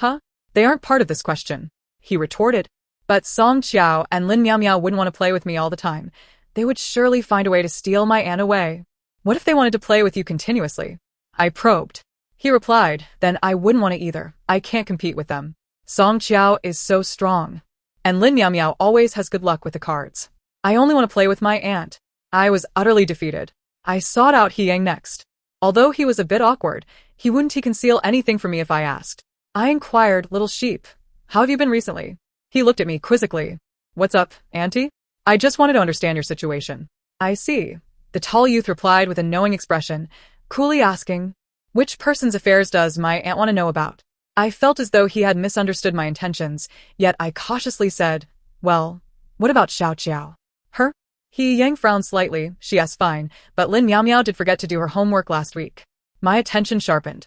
They aren't part of this question. He retorted. But Song Qiao and Lin Miao Miao wouldn't want to play with me all the time. They would surely find a way to steal my aunt away. What if they wanted to play with you continuously? I probed. He replied, then I wouldn't want to either. I can't compete with them. Song Qiao is so strong. And Lin Miao Miao always has good luck with the cards. I only want to play with my aunt. I was utterly defeated. I sought out He Yang next. Although he was a bit awkward, he wouldn't conceal anything from me if I asked. I inquired, little sheep, how have you been recently? He looked at me quizzically. What's up, auntie? I just wanted to understand your situation. I see. The tall youth replied with a knowing expression, coolly asking, which person's affairs does my aunt want to know about? I felt as though he had misunderstood my intentions, yet I cautiously said, well, what about Xiao Xiao? Her? He Yang frowned slightly. She asked fine, but Lin Miao Miao did forget to do her homework last week. My attention sharpened.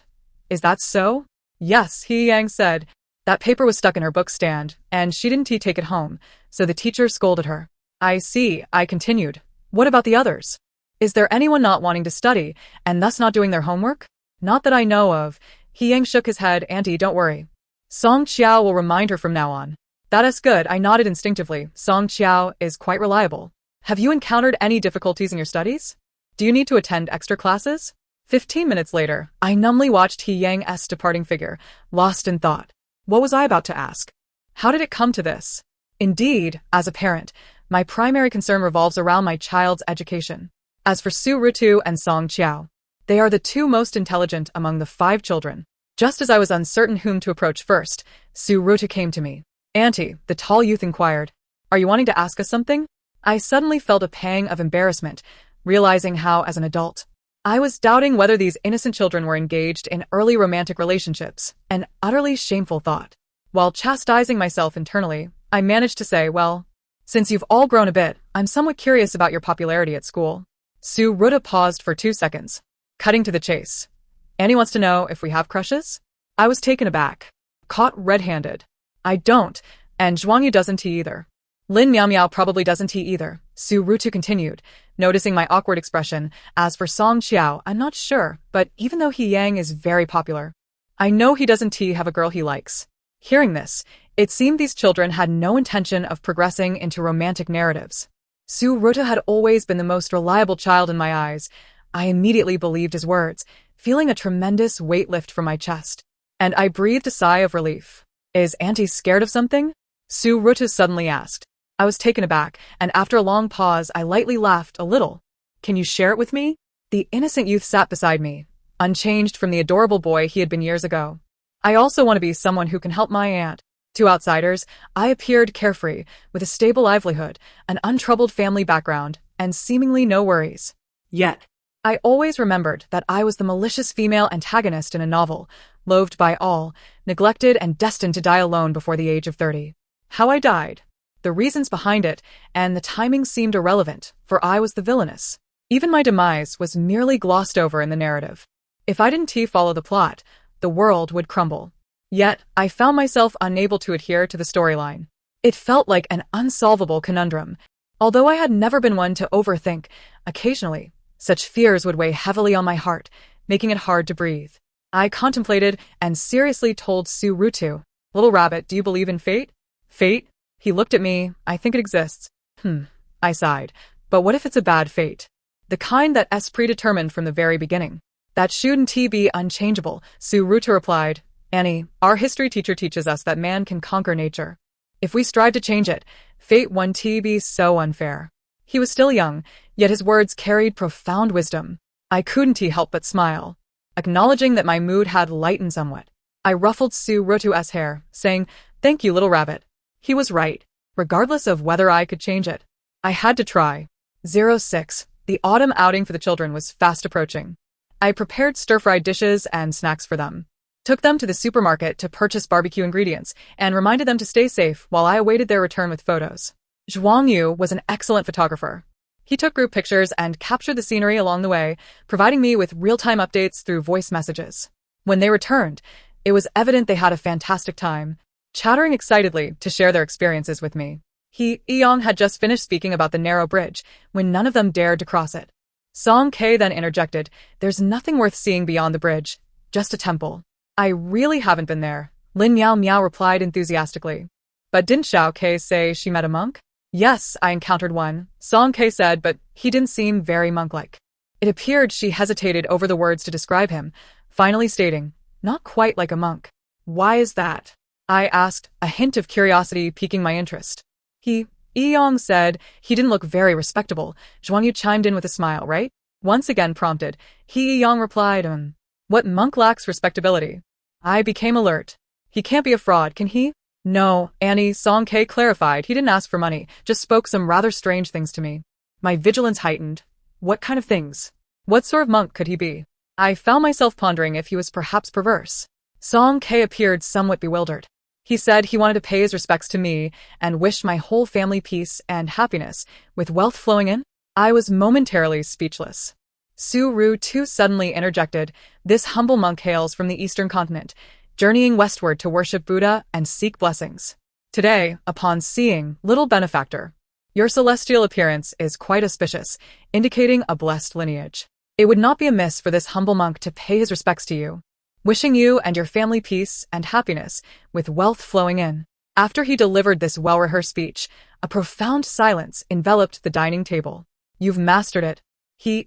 Is that so? Yes, He Yang said. That paper was stuck in her book stand, and she didn't take it home, so the teacher scolded her. I see, I continued. What about the others? Is there anyone not wanting to study, and thus not doing their homework? Not that I know of. He Yang shook his head. Auntie, don't worry. Song Qiao will remind her from now on. That is good, I nodded instinctively. Song Qiao is quite reliable. Have you encountered any difficulties in your studies? Do you need to attend extra classes? 15 minutes later, I numbly watched He Yang's departing figure, lost in thought. What was I about to ask? How did it come to this? Indeed, as a parent, my primary concern revolves around my child's education. As for Su Rutu and Song Qiao, they are the two most intelligent among the 5 children. Just as I was uncertain whom to approach first, Su Rutu came to me. Auntie, the tall youth inquired, are you wanting to ask us something? I suddenly felt a pang of embarrassment, realizing how, as an adult, I was doubting whether these innocent children were engaged in early romantic relationships, an utterly shameful thought. While chastising myself internally, I managed to say, well, since you've all grown a bit, I'm somewhat curious about your popularity at school. Su Ruta paused for 2 seconds, cutting to the chase. Annie wants to know if we have crushes? I was taken aback, caught red-handed. I don't, and Zhuang Yu doesn't either. Lin Miao Miao probably doesn't either, Su Rutu continued, noticing my awkward expression. As for Song Qiao, I'm not sure, but even though He Yang is very popular, I know he doesn't have a girl he likes. Hearing this, it seemed these children had no intention of progressing into romantic narratives. Su Ruta had always been the most reliable child in my eyes. I immediately believed his words, feeling a tremendous weight lift from my chest. And I breathed a sigh of relief. Is Auntie scared of something? Su Ruta suddenly asked. I was taken aback, and after a long pause, I lightly laughed a little. Can you share it with me? The innocent youth sat beside me, unchanged from the adorable boy he had been years ago. I also want to be someone who can help my aunt. To outsiders, I appeared carefree, with a stable livelihood, an untroubled family background, and seemingly no worries. Yet, I always remembered that I was the malicious female antagonist in a novel, loathed by all, neglected and destined to die alone before the age of 30. How I died, the reasons behind it, and the timing seemed irrelevant, for I was the villainess. Even my demise was merely glossed over in the narrative. If I didn't follow the plot, the world would crumble. Yet, I found myself unable to adhere to the storyline. It felt like an unsolvable conundrum. Although I had never been one to overthink, occasionally, such fears would weigh heavily on my heart, making it hard to breathe. I contemplated and seriously told Su Rutu, "Little rabbit, do you believe in fate?" "Fate?" He looked at me. "I think it exists." I sighed. "But what if it's a bad fate? The kind that's predetermined from the very beginning. That shouldn't be unchangeable." Su Rutu replied, "Annie, our history teacher teaches us that man can conquer nature. If we strive to change it, fate won't be so unfair." He was still young, yet his words carried profound wisdom. I couldn't help but smile, acknowledging that my mood had lightened somewhat. I ruffled Su Rutu's hair, saying, "Thank you, little rabbit." He was right. Regardless of whether I could change it, I had to try. 06. The autumn outing for the children was fast approaching. I prepared stir-fried dishes and snacks for them, took them to the supermarket to purchase barbecue ingredients, and reminded them to stay safe while I awaited their return with photos. Zhuang Yu was an excellent photographer. He took group pictures and captured the scenery along the way, providing me with real-time updates through voice messages. When they returned, it was evident they had a fantastic time, chattering excitedly to share their experiences with me. Yong had just finished speaking about the narrow bridge when none of them dared to cross it. Song K then interjected, "There's nothing worth seeing beyond the bridge, just a temple." "I really haven't been there," Lin Miao Miao replied enthusiastically. "But didn't Xiao K say she met a monk?" "Yes, I encountered one," Song K said, "but he didn't seem very monk-like." It appeared she hesitated over the words to describe him, finally stating, "Not quite like a monk." "Why is that?" I asked, a hint of curiosity piquing my interest. Yong said, "He didn't look very respectable." Zhuang Yu chimed in with a smile, "Right?" Once again prompted. Yong replied, "What monk lacks respectability?" I became alert. "He can't be a fraud, can he?" "No, Annie," Song K clarified. "He didn't ask for money, just spoke some rather strange things to me." My vigilance heightened. What kind of things? What sort of monk could he be? I found myself pondering if he was perhaps perverse. Song K appeared somewhat bewildered. He said he wanted to pay his respects to me and wished my whole family peace and happiness, with wealth flowing in. I was momentarily speechless. Su Rutu suddenly interjected, "This humble monk hails from the eastern continent, journeying westward to worship Buddha and seek blessings. Today, upon seeing little benefactor, your celestial appearance is quite auspicious, indicating a blessed lineage. It would not be amiss for this humble monk to pay his respects to you, wishing you and your family peace and happiness, with wealth flowing in." After he delivered this well-rehearsed speech, a profound silence enveloped the dining table. "You've mastered it,"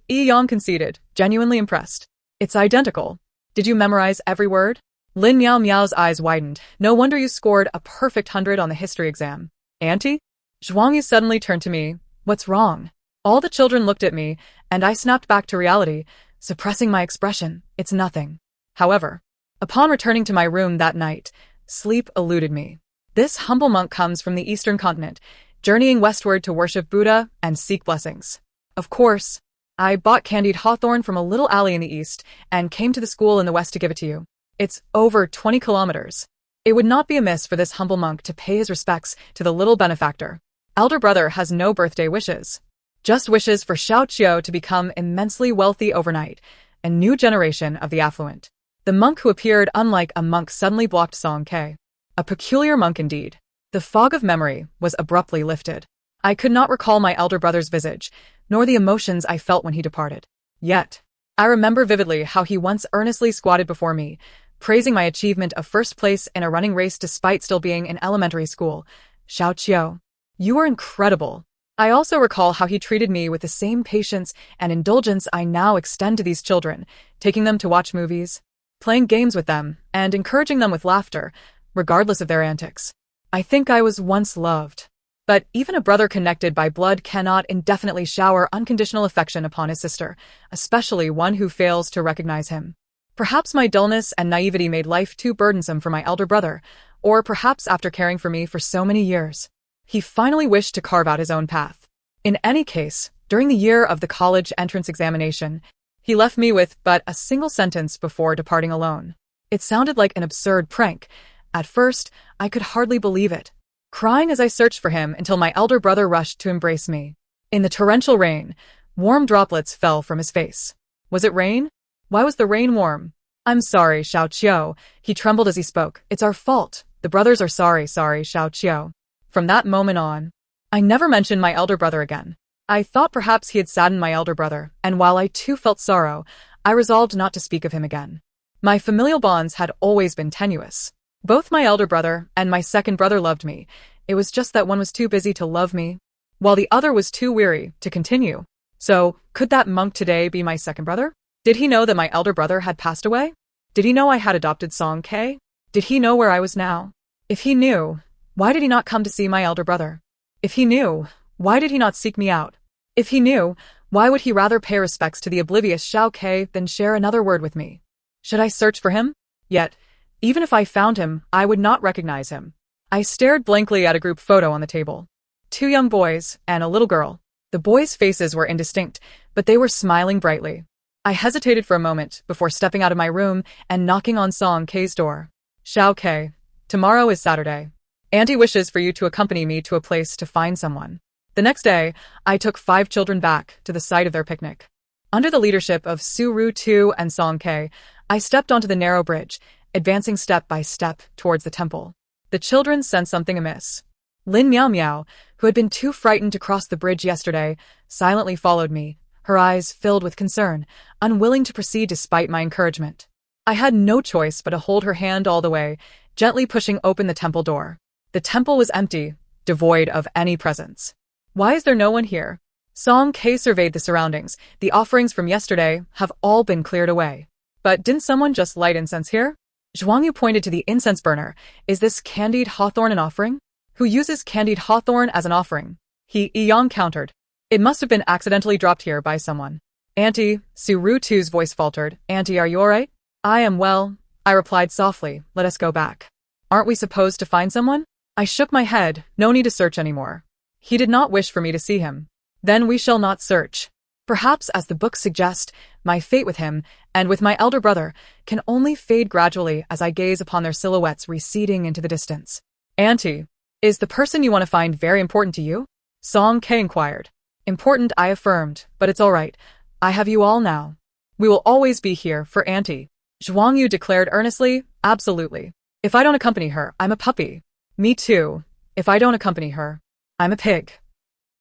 Yong conceded, genuinely impressed. "It's identical. Did you memorize every word?" Lin Miao Miao's eyes widened. "No wonder you scored a perfect 100 on the history exam. Auntie?" Zhuang Yu suddenly turned to me. "What's wrong?" All the children looked at me, and I snapped back to reality, suppressing my expression. "It's nothing." However, upon returning to my room that night, sleep eluded me. This humble monk comes from the eastern continent, journeying westward to worship Buddha and seek blessings. Of course, I bought candied hawthorn from a little alley in the east and came to the school in the west to give it to you. It's over 20 kilometers. It would not be amiss for this humble monk to pay his respects to the little benefactor. Elder brother has no birthday wishes, just wishes for Xiao Qiu to become immensely wealthy overnight, a new generation of the affluent. The monk who appeared unlike a monk suddenly blocked Song K. A peculiar monk indeed. The fog of memory was abruptly lifted. I could not recall my elder brother's visage, nor the emotions I felt when he departed. Yet, I remember vividly how he once earnestly squatted before me, praising my achievement of first place in a running race despite still being in elementary school. "Xiao Qiu, you are incredible." I also recall how he treated me with the same patience and indulgence I now extend to these children, taking them to watch movies, playing games with them, and encouraging them with laughter, regardless of their antics. I think I was once loved. But even a brother connected by blood cannot indefinitely shower unconditional affection upon his sister, especially one who fails to recognize him. Perhaps my dullness and naivety made life too burdensome for my elder brother, or perhaps after caring for me for so many years, he finally wished to carve out his own path. In any case, during the year of the college entrance examination, he left me with but a single sentence before departing alone. It sounded like an absurd prank. At first, I could hardly believe it, crying as I searched for him until my elder brother rushed to embrace me. In the torrential rain, warm droplets fell from his face. Was it rain? Why was the rain warm? "I'm sorry, Xiao Qiu," he trembled as he spoke. "It's our fault. The brothers are sorry, Xiao Qiu." From that moment on, I never mentioned my elder brother again. I thought perhaps he had saddened my elder brother, and while I too felt sorrow, I resolved not to speak of him again. My familial bonds had always been tenuous. Both my elder brother and my second brother loved me. It was just that one was too busy to love me, while the other was too weary to continue. So, could that monk today be my second brother? Did he know that my elder brother had passed away? Did he know I had adopted Song K? Did he know where I was now? If he knew, why did he not come to see my elder brother? If he knew, why did he not seek me out? If he knew, why would he rather pay respects to the oblivious Xiao K than share another word with me? Should I search for him? Yet, even if I found him, I would not recognize him. I stared blankly at a group photo on the table. 2 young boys and a little girl. The boys' faces were indistinct, but they were smiling brightly. I hesitated for a moment before stepping out of my room and knocking on Song K's door. Xiao K, tomorrow is Saturday. Auntie wishes for you to accompany me to a place to find someone. The next day, I took 5 children back to the site of their picnic. Under the leadership of Su Ru Tu and Song K, I stepped onto the narrow bridge, advancing step by step towards the temple. The children sensed something amiss. Lin Miao Miao, who had been too frightened to cross the bridge yesterday, silently followed me, her eyes filled with concern, unwilling to proceed despite my encouragement. I had no choice but to hold her hand all the way, gently pushing open the temple door. The temple was empty, devoid of any presence. Why is there no one here? Song K surveyed the surroundings. The offerings from yesterday have all been cleared away. But didn't someone just light incense here? Zhuangyu pointed to the incense burner. Is this candied hawthorn an offering? Who uses candied hawthorn as an offering? He Yang countered. It must have been accidentally dropped here by someone. Auntie, Su Ru Tu's voice faltered. Auntie, are you alright? I am well, I replied softly. Let us go back. Aren't we supposed to find someone? I shook my head. No need to search anymore. He did not wish for me to see him. Then we shall not search. Perhaps, as the books suggest, my fate with him, and with my elder brother, can only fade gradually as I gaze upon their silhouettes receding into the distance. Auntie, is the person you want to find very important to you? Song K inquired. Important, I affirmed, but it's all right. I have you all now. We will always be here for Auntie. Zhuangyu declared earnestly. Absolutely. If I don't accompany her, I'm a puppy. Me too. If I don't accompany her, I'm a pig.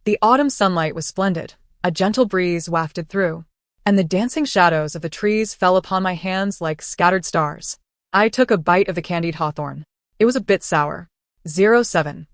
The autumn sunlight was splendid. A gentle breeze wafted through, and the dancing shadows of the trees fell upon my hands like scattered stars. I took a bite of the candied hawthorn. It was a bit sour. 07.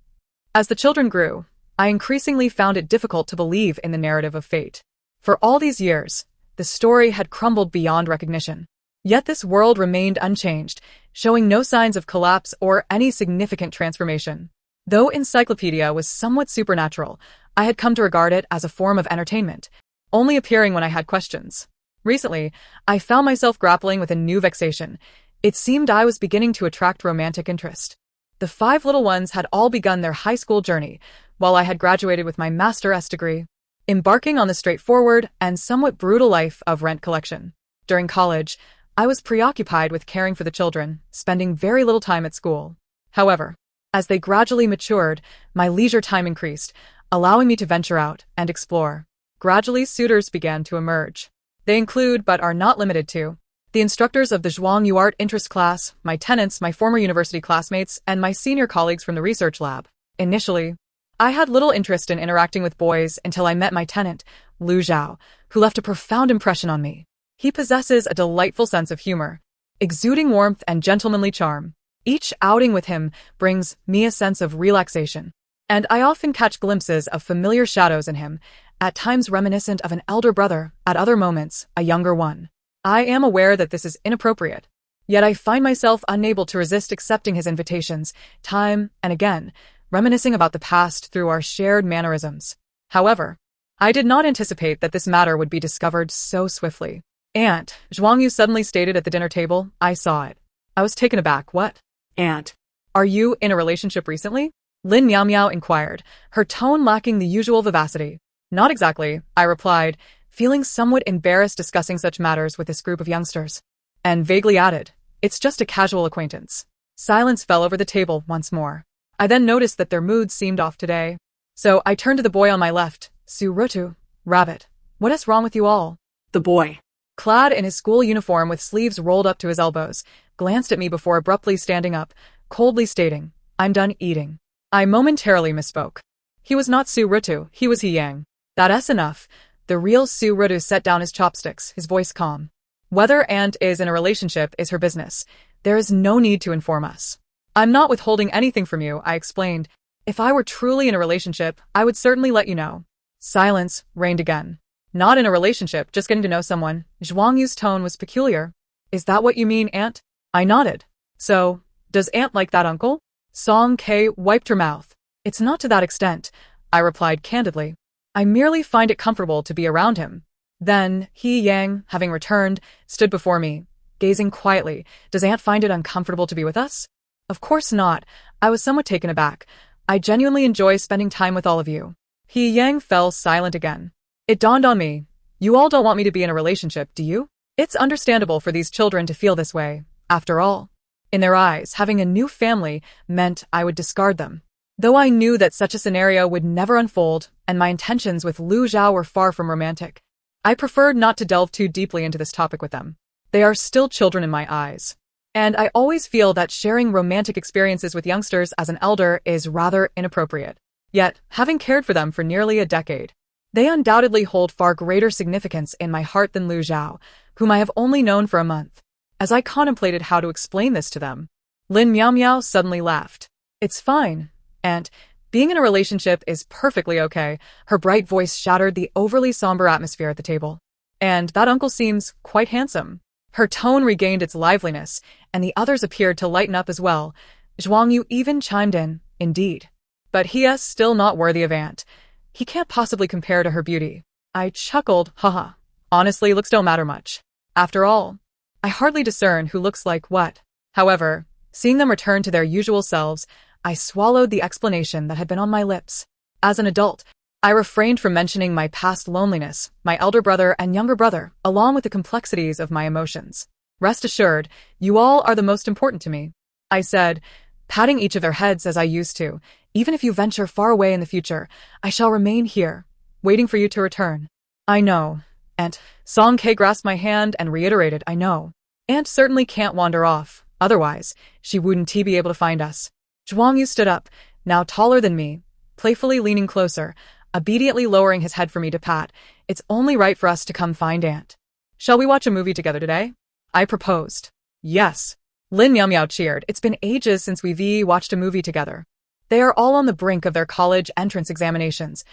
As the children grew, I increasingly found it difficult to believe in the narrative of fate. For all these years, the story had crumbled beyond recognition. Yet this world remained unchanged, showing no signs of collapse or any significant transformation. Though Encyclopedia was somewhat supernatural, I had come to regard it as a form of entertainment, only appearing when I had questions. Recently, I found myself grappling with a new vexation. It seemed I was beginning to attract romantic interest. The 5 little ones had all begun their high school journey, while I had graduated with my Master's degree, embarking on the straightforward and somewhat brutal life of rent collection. During college, I was preoccupied with caring for the children, spending very little time at school. However, as they gradually matured, my leisure time increased, allowing me to venture out and explore. Gradually, suitors began to emerge. They include, but are not limited to, the instructors of the Zhuangyu Art Interest class, my tenants, my former university classmates, and my senior colleagues from the research lab. Initially, I had little interest in interacting with boys until I met my tenant, Lu Zhao, who left a profound impression on me. He possesses a delightful sense of humor, exuding warmth and gentlemanly charm. Each outing with him brings me a sense of relaxation, and I often catch glimpses of familiar shadows in him, at times reminiscent of an elder brother, at other moments, a younger one. I am aware that this is inappropriate, yet I find myself unable to resist accepting his invitations, time and again, reminiscing about the past through our shared mannerisms. However, I did not anticipate that this matter would be discovered so swiftly. Aunt, Zhuangyu suddenly stated at the dinner table. I saw it. I was taken aback. What? Aunt, are you in a relationship recently? Lin Miao Miao inquired, her tone lacking the usual vivacity. Not exactly, I replied, feeling somewhat embarrassed discussing such matters with this group of youngsters. And vaguely added, it's just a casual acquaintance. Silence fell over the table once more. I then noticed that their moods seemed off today. So I turned to the boy on my left, Su Rutu. Rabbit, what is wrong with you all? The boy, clad in his school uniform with sleeves rolled up to his elbows, glanced at me before abruptly standing up, coldly stating, I'm done eating. I momentarily misspoke. He was not Su Rutu, he was He Yang. That's enough. The real Su Rutu set down his chopsticks, his voice calm. Whether Aunt is in a relationship is her business. There is no need to inform us. I'm not withholding anything from you, I explained. If I were truly in a relationship, I would certainly let you know. Silence reigned again. Not in a relationship, just getting to know someone. Zhuang Yu's tone was peculiar. Is that what you mean, Aunt? I nodded. So, does Aunt like that uncle? Song K wiped her mouth. It's not to that extent, I replied candidly. I merely find it comfortable to be around him. Then, He Yang, having returned, stood before me, gazing quietly. Does Aunt find it uncomfortable to be with us? Of course not. I was somewhat taken aback. I genuinely enjoy spending time with all of you. He Yang fell silent again. It dawned on me. You all don't want me to be in a relationship, do you? It's understandable for these children to feel this way. After all, in their eyes, having a new family meant I would discard them. Though I knew that such a scenario would never unfold, and my intentions with Lu Zhao were far from romantic, I preferred not to delve too deeply into this topic with them. They are still children in my eyes. And I always feel that sharing romantic experiences with youngsters as an elder is rather inappropriate. Yet, having cared for them for nearly a decade, they undoubtedly hold far greater significance in my heart than Lu Zhao, whom I have only known for a month. As I contemplated how to explain this to them, Lin Miao Miao suddenly laughed. It's fine, Aunt. Being in a relationship is perfectly okay. Her bright voice shattered the overly somber atmosphere at the table. And that uncle seems quite handsome. Her tone regained its liveliness, and the others appeared to lighten up as well. Zhuang Yu even chimed in, indeed. But he is still not worthy of Aunt. He can't possibly compare to her beauty. I chuckled, haha. Honestly, looks don't matter much. After all, I hardly discern who looks like what. However, seeing them return to their usual selves, I swallowed the explanation that had been on my lips. As an adult, I refrained from mentioning my past loneliness, my elder brother and younger brother, along with the complexities of my emotions. Rest assured, you all are the most important to me, I said, patting each of their heads as I used to. Even if you venture far away in the future, I shall remain here, waiting for you to return. I know, Aunt. Song K grasped my hand and reiterated, I know. Aunt certainly can't wander off, otherwise, she wouldn't be able to find us. Zhuang Yu stood up, now taller than me, playfully leaning closer, obediently lowering his head for me to pat. It's only right for us to come find Aunt. Shall we watch a movie together today? I proposed. Yes. Lin Miao Miao cheered. It's been ages since we've watched a movie together. They are all on the brink of their college entrance examinations.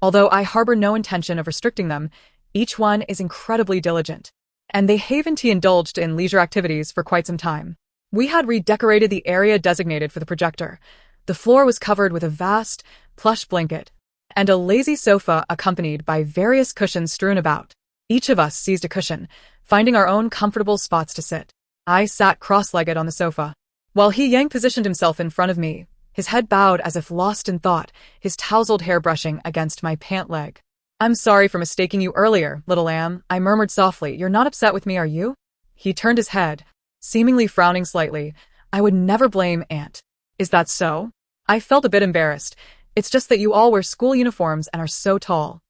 Although I harbor no intention of restricting them, each one is incredibly diligent. And they haven't indulged in leisure activities for quite some time. We had redecorated the area designated for the projector. The floor was covered with a vast, plush blanket, and a lazy sofa accompanied by various cushions strewn about. Each of us seized a cushion, finding our own comfortable spots to sit. I sat cross-legged on the sofa, while He Yang positioned himself in front of me, his head bowed as if lost in thought, his tousled hair brushing against my pant leg. I'm sorry for mistaking you earlier, little lamb, I murmured softly. You're not upset with me, are you? He turned his head, seemingly frowning slightly. I would never blame Aunt. Is that so? I felt a bit embarrassed. It's just that you all wear school uniforms and are so tall.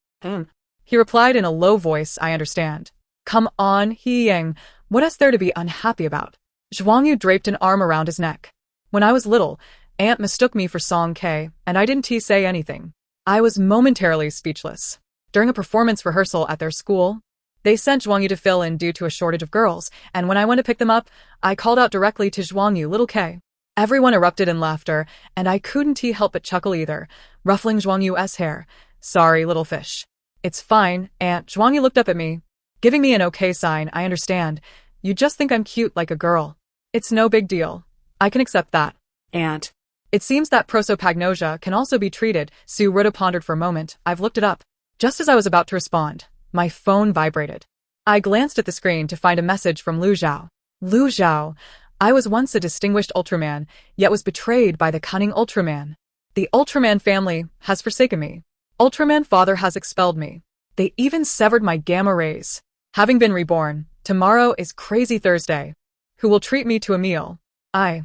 He replied in a low voice, I understand. Come on, He Yang, what is there to be unhappy about? Zhuang Yu draped an arm around his neck. When I was little, Aunt mistook me for Song K, and I didn't say anything. I was momentarily speechless. During a performance rehearsal at their school, they sent Zhuang Yu to fill in due to a shortage of girls, and when I went to pick them up, I called out directly to Zhuang Yu, little K. Everyone erupted in laughter, and I couldn't help but chuckle either, ruffling Zhuang Yu's hair. Sorry, little fish. It's fine, Aunt. Zhuang Yu looked up at me, giving me an okay sign. I understand. You just think I'm cute like a girl. It's no big deal. I can accept that. Aunt. It seems that prosopagnosia can also be treated. Su Ruda pondered for a moment. I've looked it up. Just as I was about to respond, my phone vibrated. I glanced at the screen to find a message from Lu Zhao. Lu Zhao. I was once a distinguished Ultraman, yet was betrayed by the cunning Ultraman. The Ultraman family has forsaken me. Ultraman father has expelled me. They even severed my gamma rays. Having been reborn, tomorrow is Crazy Thursday. Who will treat me to a meal? I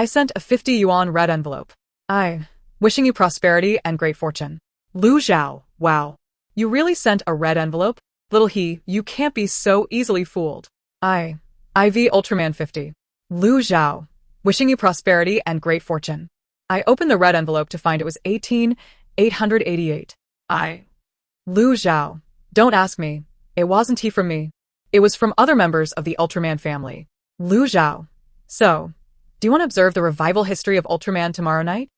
sent a 50 yuan red envelope. Wishing you prosperity and great fortune. Lu Zhao, wow. You really sent a red envelope? Little he, you can't be so easily fooled. IV Ultraman 50. Lu Zhao, wishing you prosperity and great fortune. I opened the red envelope to find it was 18,888. Lu Zhao, don't ask me. It wasn't from me. It was from other members of the Ultraman family. Lu Zhao. So, do you want to observe the revival history of Ultraman tomorrow night?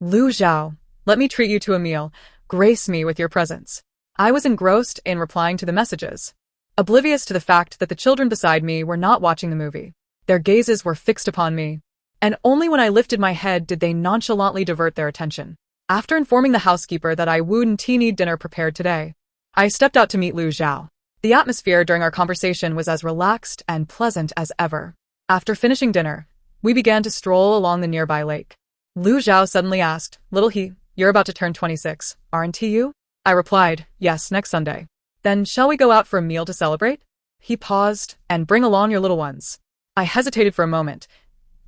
Lu Zhao, let me treat you to a meal. Grace me with your presence. I was engrossed in replying to the messages, oblivious to the fact that the children beside me were not watching the movie. Their gazes were fixed upon me, and only when I lifted my head did they nonchalantly divert their attention. After informing the housekeeper that I would need dinner prepared today, I stepped out to meet Lu Zhao. The atmosphere during our conversation was as relaxed and pleasant as ever. After finishing dinner, we began to stroll along the nearby lake. Lu Zhao suddenly asked, "Little he, you're about to turn 26, aren't you?" I replied, "Yes, next Sunday." "Then shall we go out for a meal to celebrate?" He paused, "And bring along your little ones." I hesitated for a moment.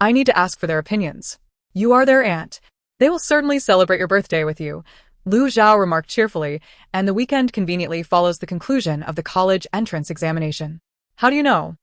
I need to ask for their opinions. "You are their aunt. They will certainly celebrate your birthday with you," Lu Zhao remarked cheerfully, "and the weekend conveniently follows the conclusion of the college entrance examination." "How do you know?"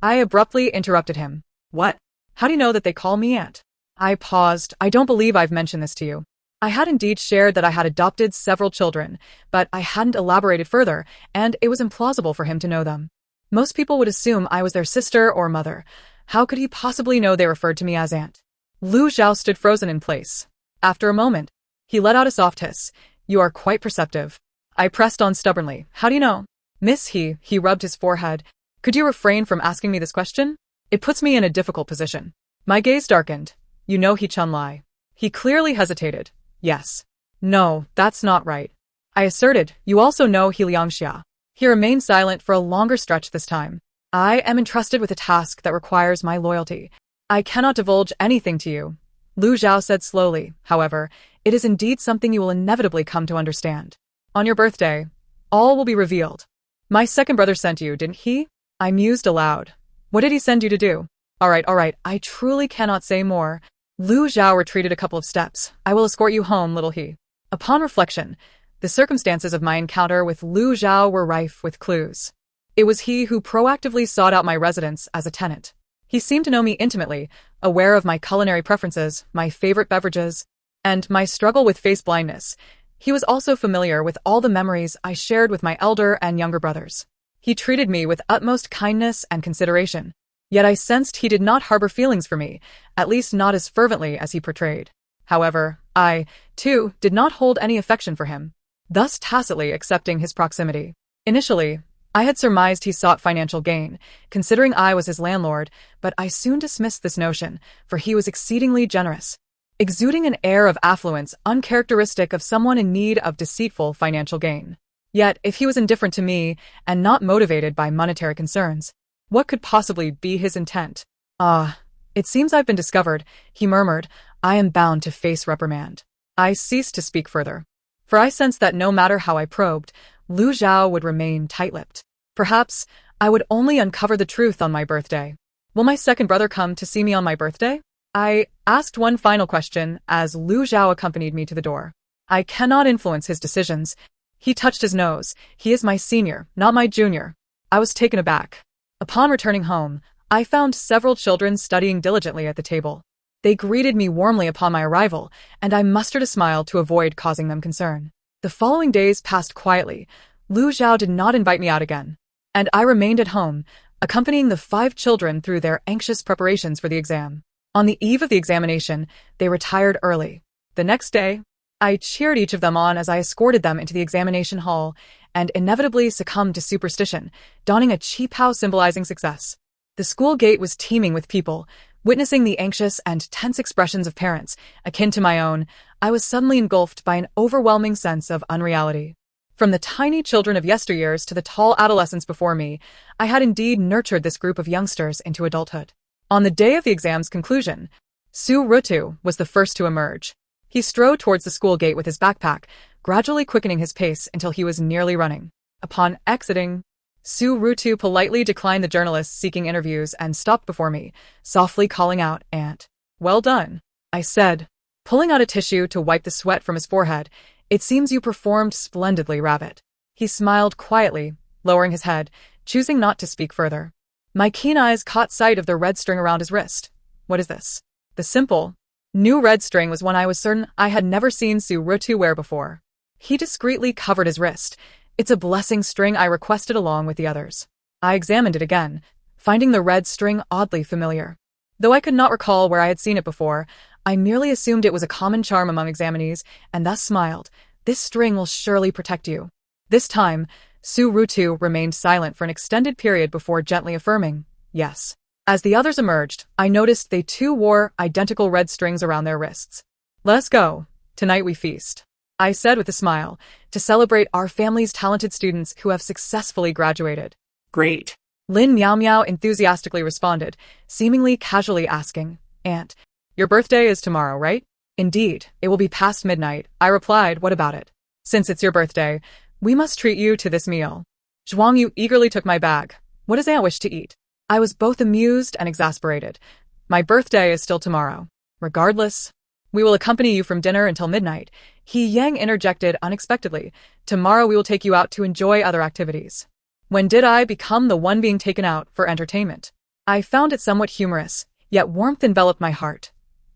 I abruptly interrupted him. "What? How do you know that they call me aunt?" I paused. "I don't believe I've mentioned this to you." I had indeed shared that I had adopted several children, but I hadn't elaborated further, and it was implausible for him to know them. Most people would assume I was their sister or mother. How could he possibly know they referred to me as aunt? Lu Zhao stood frozen in place. After a moment, he let out a soft hiss. "You are quite perceptive." I pressed on stubbornly. "How do you know?" "Miss he rubbed his forehead. "Could you refrain from asking me this question? It puts me in a difficult position." My gaze darkened. "You know he Chun-Lai." He clearly hesitated. "Yes." "No, that's not right," I asserted. "You also know he Liangxia." He remained silent for a longer stretch this time. "I am entrusted with a task that requires my loyalty. I cannot divulge anything to you," Lu Zhao said slowly. "However, it is indeed something you will inevitably come to understand. On your birthday, all will be revealed." "My second brother sent you, didn't he?" I mused aloud. "What did he send you to do?" All right, I truly cannot say more." Lu Zhao retreated a couple of steps. "I will escort you home, little he." Upon reflection, the circumstances of my encounter with Lu Zhao were rife with clues. It was he who proactively sought out my residence as a tenant. He seemed to know me intimately, aware of my culinary preferences, my favorite beverages, and my struggle with face blindness. He was also familiar with all the memories I shared with my elder and younger brothers. He treated me with utmost kindness and consideration. Yet I sensed he did not harbor feelings for me, at least not as fervently as he portrayed. However, I, too, did not hold any affection for him, thus tacitly accepting his proximity. Initially, I had surmised he sought financial gain, considering I was his landlord, but I soon dismissed this notion, for he was exceedingly generous, exuding an air of affluence uncharacteristic of someone in need of deceitful financial gain. Yet, if he was indifferent to me, and not motivated by monetary concerns, what could possibly be his intent? "Ah, it seems I've been discovered," he murmured. "I am bound to face reprimand." I ceased to speak further, for I sensed that no matter how I probed, Lu Zhao would remain tight-lipped. Perhaps I would only uncover the truth on my birthday. "Will my second brother come to see me on my birthday?" I asked one final question as Lu Zhao accompanied me to the door. "I cannot influence his decisions." He touched his nose. "He is my senior, not my junior." I was taken aback. Upon returning home, I found several children studying diligently at the table. They greeted me warmly upon my arrival, and I mustered a smile to avoid causing them concern. The following days passed quietly. Lu Zhao did not invite me out again, and I remained at home, accompanying the 5 children through their anxious preparations for the exam. On the eve of the examination, they retired early. The next day, I cheered each of them on as I escorted them into the examination hall, and inevitably succumbed to superstition, donning a cheap-how symbolizing success. The school gate was teeming with people. Witnessing the anxious and tense expressions of parents, akin to my own, I was suddenly engulfed by an overwhelming sense of unreality. From the tiny children of yesteryears to the tall adolescents before me, I had indeed nurtured this group of youngsters into adulthood. On the day of the exam's conclusion, Su Rutu was the first to emerge. He strode towards the school gate with his backpack, gradually quickening his pace until he was nearly running. Upon exiting, Su Rutu politely declined the journalists seeking interviews and stopped before me, softly calling out, "Aunt." "Well done," I said, pulling out a tissue to wipe the sweat from his forehead. "It seems you performed splendidly, Rabbit." He smiled quietly, lowering his head, choosing not to speak further. My keen eyes caught sight of the red string around his wrist. "What is this?" The simple, new red string was one I was certain I had never seen Su Rutu wear before. He discreetly covered his wrist, It's a blessing string I requested along with the others. I examined it again, finding the red string oddly familiar. Though I could not recall where I had seen it before, I merely assumed it was a common charm among examinees, and thus smiled. This string will surely protect you. This time, Su Rutu remained silent for an extended period before gently affirming, yes. As the others emerged, I noticed they too wore identical red strings around their wrists. Let us go. Tonight we feast, I said with a smile, to celebrate our family's talented students who have successfully graduated. Great. Lin Meow Meow enthusiastically responded, seemingly casually asking, Aunt, your birthday is tomorrow, right? Indeed, it will be past midnight, I replied, what about it? Since it's your birthday, we must treat you to this meal. Zhuang Yu eagerly took my bag. What does Aunt wish to eat? I was both amused and exasperated. My birthday is still tomorrow. Regardless, we will accompany you from dinner until midnight. He Yang interjected unexpectedly. Tomorrow we will take you out to enjoy other activities. When did I become the one being taken out for entertainment? I found it somewhat humorous, yet warmth enveloped my heart.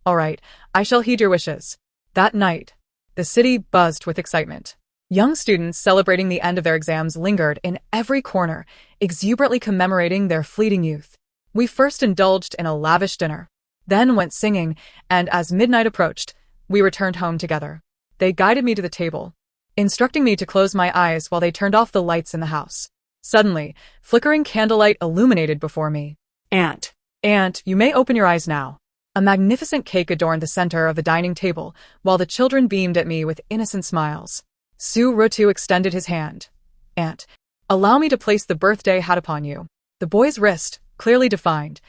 All right, I shall heed your wishes. That night, the city buzzed with excitement. Young students celebrating the end of their exams lingered in every corner, exuberantly commemorating their fleeting youth. We first indulged in a lavish dinner, then went singing, and as midnight approached, we returned home together. They guided me to the table, instructing me to close my eyes while they turned off the lights in the house. Suddenly, flickering candlelight illuminated before me. Aunt, you may open your eyes now. A magnificent cake adorned the center of the dining table, while the children beamed at me with innocent smiles. Su Rutu extended his hand. Aunt, allow me to place the birthday hat upon you. The boy's wrist, clearly defined,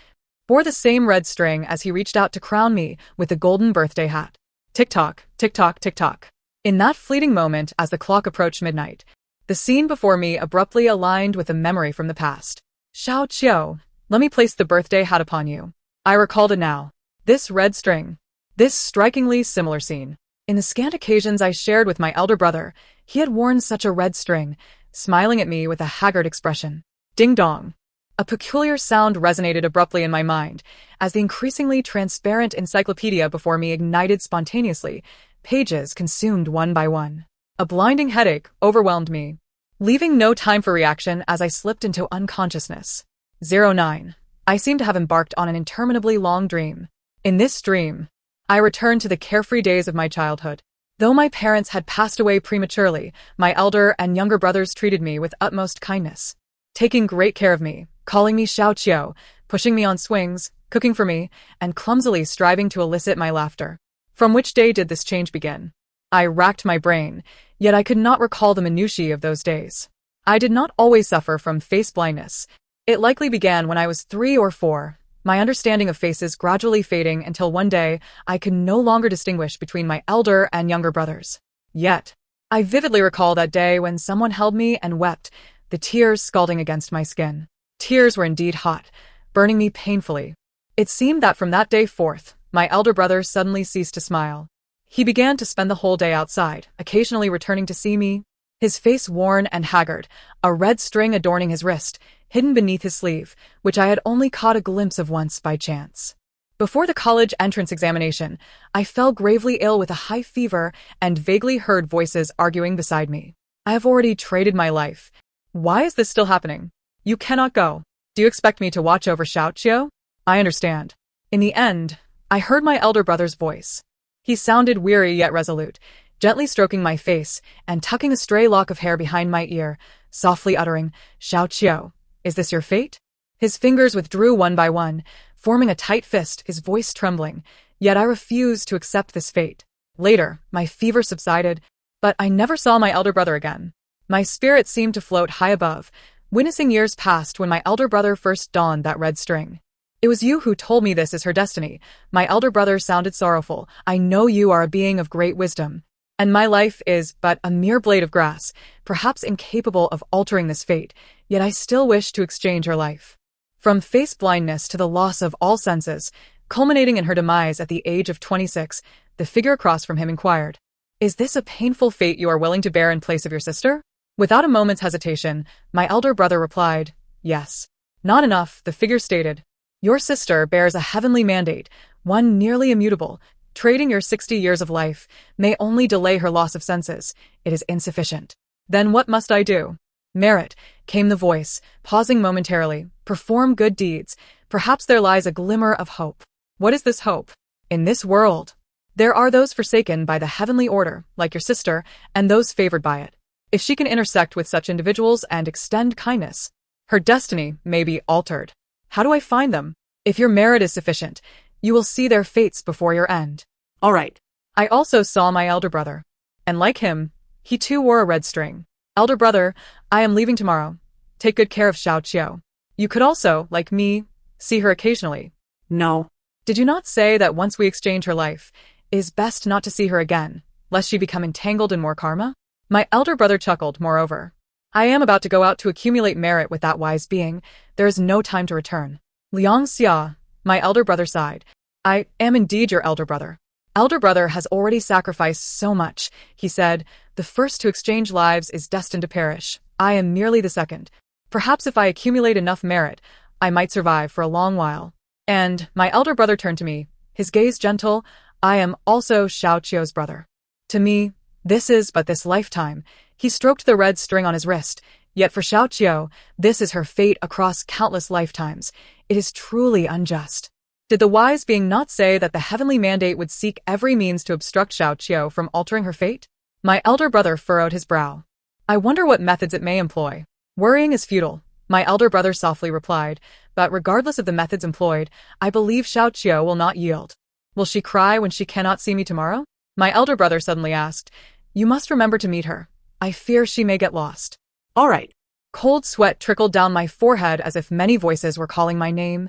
bore the same red string as he reached out to crown me with the golden birthday hat. Tick-tock, tick-tock, tick-tock. In that fleeting moment as the clock approached midnight, the scene before me abruptly aligned with a memory from the past. Xiao Qiu, let me place the birthday hat upon you. I recalled it now. This red string. This strikingly similar scene. In the scant occasions I shared with my elder brother, he had worn such a red string, smiling at me with a haggard expression. Ding-dong. A peculiar sound resonated abruptly in my mind, as the increasingly transparent encyclopedia before me ignited spontaneously, pages consumed one by one. A blinding headache overwhelmed me, leaving no time for reaction as I slipped into unconsciousness. 09. I seemed to have embarked on an interminably long dream. In this dream, I returned to the carefree days of my childhood. Though my parents had passed away prematurely, my elder and younger brothers treated me with utmost kindness, taking great care of me, calling me Xiao Qiu, pushing me on swings, cooking for me, and clumsily striving to elicit my laughter. From which day did this change begin? I racked my brain, yet I could not recall the minutiae of those days. I did not always suffer from face blindness. It likely began when I was 3 or 4, my understanding of faces gradually fading until one day I could no longer distinguish between my elder and younger brothers. Yet, I vividly recall that day when someone held me and wept, the tears scalding against my skin. Tears were indeed hot, burning me painfully. It seemed that from that day forth, my elder brother suddenly ceased to smile. He began to spend the whole day outside, occasionally returning to see me, his face worn and haggard, a red string adorning his wrist, hidden beneath his sleeve, which I had only caught a glimpse of once by chance. Before the college entrance examination, I fell gravely ill with a high fever and vaguely heard voices arguing beside me. I have already traded my life. Why is this still happening? You cannot go. Do you expect me to watch over Xiao Qiu? I understand. In the end, I heard my elder brother's voice. He sounded weary yet resolute, gently stroking my face and tucking a stray lock of hair behind my ear, softly uttering, Xiao Qiu, is this your fate? His fingers withdrew one by one, forming a tight fist, his voice trembling, yet I refused to accept this fate. Later, my fever subsided, but I never saw my elder brother again. My spirit seemed to float high above, witnessing years past when my elder brother first donned that red string. It was you who told me this is her destiny. My elder brother sounded sorrowful. I know you are a being of great wisdom, and my life is but a mere blade of grass, perhaps incapable of altering this fate, yet I still wish to exchange her life. From face blindness to the loss of all senses, culminating in her demise at the age of 26, the figure across from him inquired, is this a painful fate you are willing to bear in place of your sister? Without a moment's hesitation, my elder brother replied, yes. Not enough, the figure stated. Your sister bears a heavenly mandate, one nearly immutable. Trading your 60 years of life may only delay her loss of senses. It is insufficient. Then what must I do? Merit, came the voice, pausing momentarily. Perform good deeds. Perhaps there lies a glimmer of hope. What is this hope? In this world, there are those forsaken by the heavenly order, like your sister, and those favored by it. If she can intersect with such individuals and extend kindness, her destiny may be altered. How do I find them? If your merit is sufficient, you will see their fates before your end. All right. I also saw my elder brother. And like him, he too wore a red string. Elder brother, I am leaving tomorrow. Take good care of Xiao Qiu. You could also, like me, see her occasionally. No. Did you not say that once we exchange her life, it is best not to see her again, lest she become entangled in more karma? My elder brother chuckled, moreover. I am about to go out to accumulate merit with that wise being. There is no time to return. Liang Xia, my elder brother sighed. I am indeed your elder brother. Elder brother has already sacrificed so much, he said. The first to exchange lives is destined to perish. I am merely the second. Perhaps if I accumulate enough merit, I might survive for a long while. And my elder brother turned to me, his gaze gentle. I am also Xiao Qiu's brother. To me, this is but this lifetime. He stroked the red string on his wrist. Yet for Xiao Qiu, this is her fate across countless lifetimes. It is truly unjust. Did the wise being not say that the heavenly mandate would seek every means to obstruct Xiao Qiu from altering her fate? My elder brother furrowed his brow. I wonder what methods it may employ. Worrying is futile, my elder brother softly replied, but regardless of the methods employed, I believe Xiao Qiu will not yield. Will she cry when she cannot see me tomorrow? My elder brother suddenly asked. You must remember to meet her. I fear she may get lost. All right. Cold sweat trickled down my forehead as if many voices were calling my name.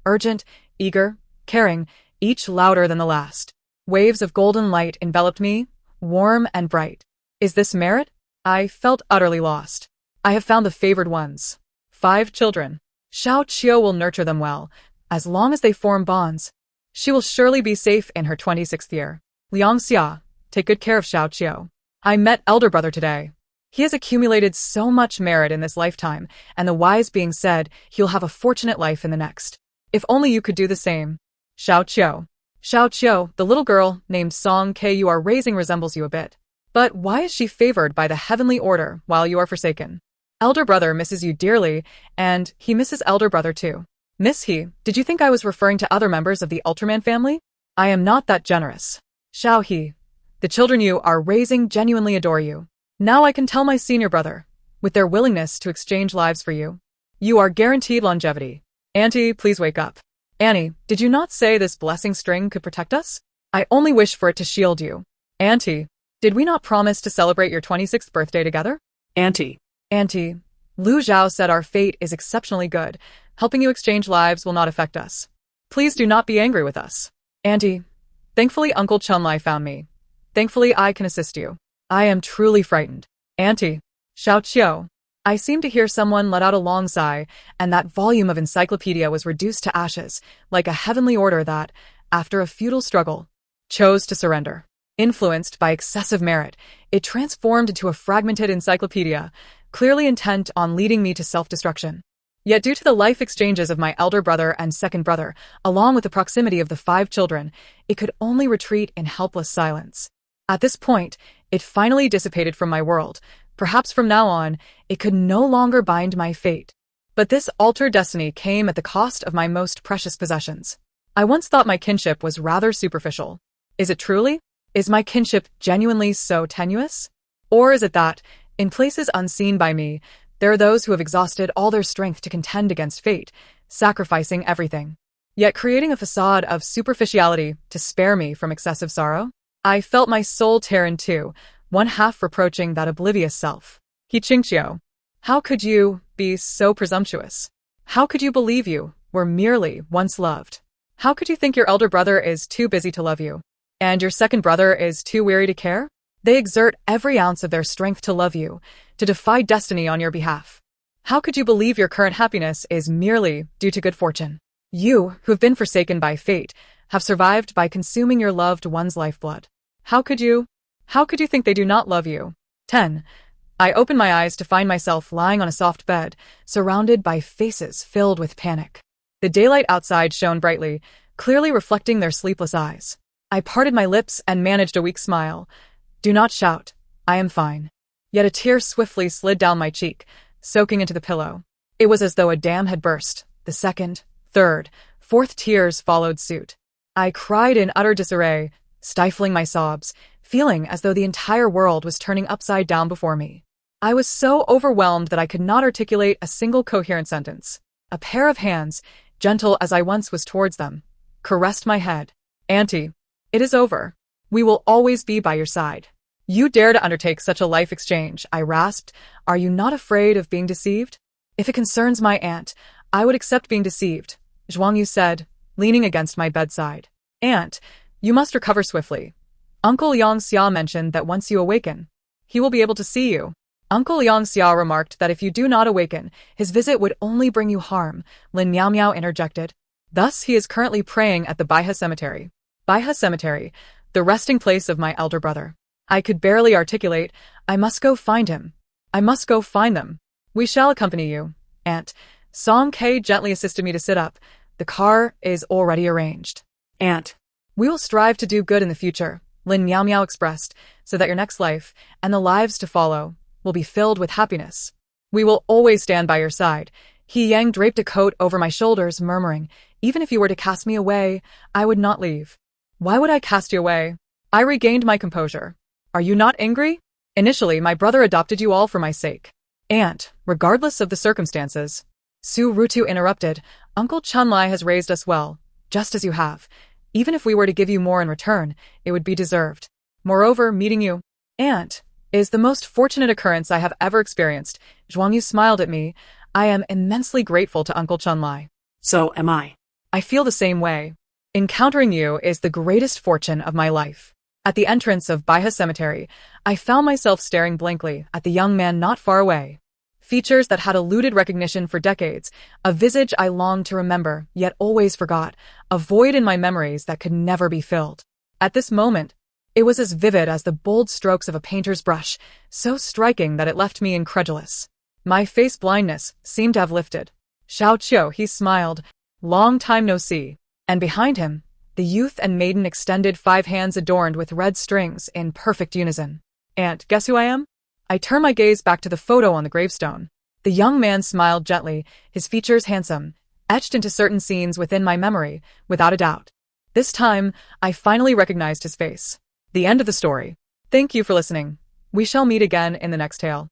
Urgent, eager, caring, each louder than the last. Waves of golden light enveloped me, warm and bright. Is this merit? I felt utterly lost. I have found the favored ones. 5 children. Xiao Qiu will nurture them well. As long as they form bonds, she will surely be safe in her 26th year. Liang Xia, take good care of Xiao Qiu. I met elder brother today. He has accumulated so much merit in this lifetime, and the wise being said he'll have a fortunate life in the next. If only you could do the same. Xiao Qiu. Xiao Qiu, the little girl named Song Ke you are raising resembles you a bit. But why is she favored by the heavenly order while you are forsaken? Elder brother misses you dearly, and he misses elder brother too. Miss he, did you think I was referring to other members of the Ultraman family? I am not that generous. Xiao he, the children you are raising genuinely adore you. Now I can tell my senior brother, with their willingness to exchange lives for you. You are guaranteed longevity. Auntie, please wake up. Annie, did you not say this blessing string could protect us? I only wish for it to shield you. Auntie, did we not promise to celebrate your 26th birthday together? Auntie. Auntie, Lu Zhao said our fate is exceptionally good. Helping you exchange lives will not affect us. Please do not be angry with us. Auntie, thankfully Uncle Chunlai found me. Thankfully I can assist you. I am truly frightened. Auntie, Xiao Qiu. I seemed to hear someone let out a long sigh, and that volume of encyclopedia was reduced to ashes, like a heavenly order that, after a futile struggle, chose to surrender. Influenced by excessive merit, it transformed into a fragmented encyclopedia, clearly intent on leading me to self-destruction. Yet due to the life exchanges of my elder brother and second brother, along with the proximity of the 5 children, it could only retreat in helpless silence. At this point, it finally dissipated from my world. Perhaps from now on, it could no longer bind my fate. But this altered destiny came at the cost of my most precious possessions. I once thought my kinship was rather superficial. Is it truly? Is my kinship genuinely so tenuous? Or is it that, in places unseen by me, there are those who have exhausted all their strength to contend against fate, sacrificing everything, yet creating a facade of superficiality to spare me from excessive sorrow? I felt my soul tear in two, one half reproaching that oblivious self. He Qingqiu, how could you be so presumptuous? How could you believe you were merely once loved? How could you think your elder brother is too busy to love you? And your second brother is too weary to care? They exert every ounce of their strength to love you, to defy destiny on your behalf. How could you believe your current happiness is merely due to good fortune? You, who have been forsaken by fate, have survived by consuming your loved one's lifeblood. How could you think they do not love you? 10. I opened my eyes to find myself lying on a soft bed, surrounded by faces filled with panic. The daylight outside shone brightly, clearly reflecting their sleepless eyes. I parted my lips and managed a weak smile. Do not shout. I am fine. Yet a tear swiftly slid down my cheek, soaking into the pillow. It was as though a dam had burst. The second, third, fourth tears followed suit. I cried in utter disarray, stifling my sobs, feeling as though the entire world was turning upside down before me. I was so overwhelmed that I could not articulate a single coherent sentence. A pair of hands, gentle as I once was towards them, caressed my head. "Auntie, it is over. We will always be by your side." "You dare to undertake such a life exchange," I rasped. "Are you not afraid of being deceived?" "If it concerns my aunt, I would accept being deceived," Zhuang Yu said, leaning against my bedside. "Aunt, you must recover swiftly. Uncle Yang Xia mentioned that once you awaken, he will be able to see you." Uncle Yang Xia remarked that if you do not awaken, his visit would only bring you harm, Lin Miao Miao interjected. "Thus he is currently praying at the Baihe Cemetery." Baihe Cemetery, the resting place of my elder brother. I could barely articulate. "I must go find him. I must go find them." "We shall accompany you, Aunt." Song K gently assisted me to sit up. "The car is already arranged." "Aunt, we will strive to do good in the future," Lin Miao Miao expressed, "so that your next life, and the lives to follow, will be filled with happiness. We will always stand by your side." He Yang draped a coat over my shoulders, murmuring, "Even if you were to cast me away, I would not leave." "Why would I cast you away?" I regained my composure. "Are you not angry? Initially, my brother adopted you all for my sake. Aunt, regardless of the circumstances." Su Rutu interrupted, "Uncle Chunlai has raised us well, just as you have. Even if we were to give you more in return, it would be deserved. Moreover, meeting you, Aunt, is the most fortunate occurrence I have ever experienced." Zhuang Yu smiled at me. "I am immensely grateful to Uncle Chunlai." "So am I." "I feel the same way. Encountering you is the greatest fortune of my life." At the entrance of Baihe Cemetery, I found myself staring blankly at the young man not far away. Features that had eluded recognition for decades, a visage I longed to remember, yet always forgot, a void in my memories that could never be filled. At this moment, it was as vivid as the bold strokes of a painter's brush, so striking that it left me incredulous. My face blindness seemed to have lifted. "Xiao Qiu," he smiled. "Long time no see." And behind him, the youth and maiden extended 5 hands adorned with red strings in perfect unison. "Aunt, guess who I am?" I turned my gaze back to the photo on the gravestone. The young man smiled gently, his features handsome, etched into certain scenes within my memory, without a doubt. This time, I finally recognized his face. The end of the story. Thank you for listening. We shall meet again in the next tale.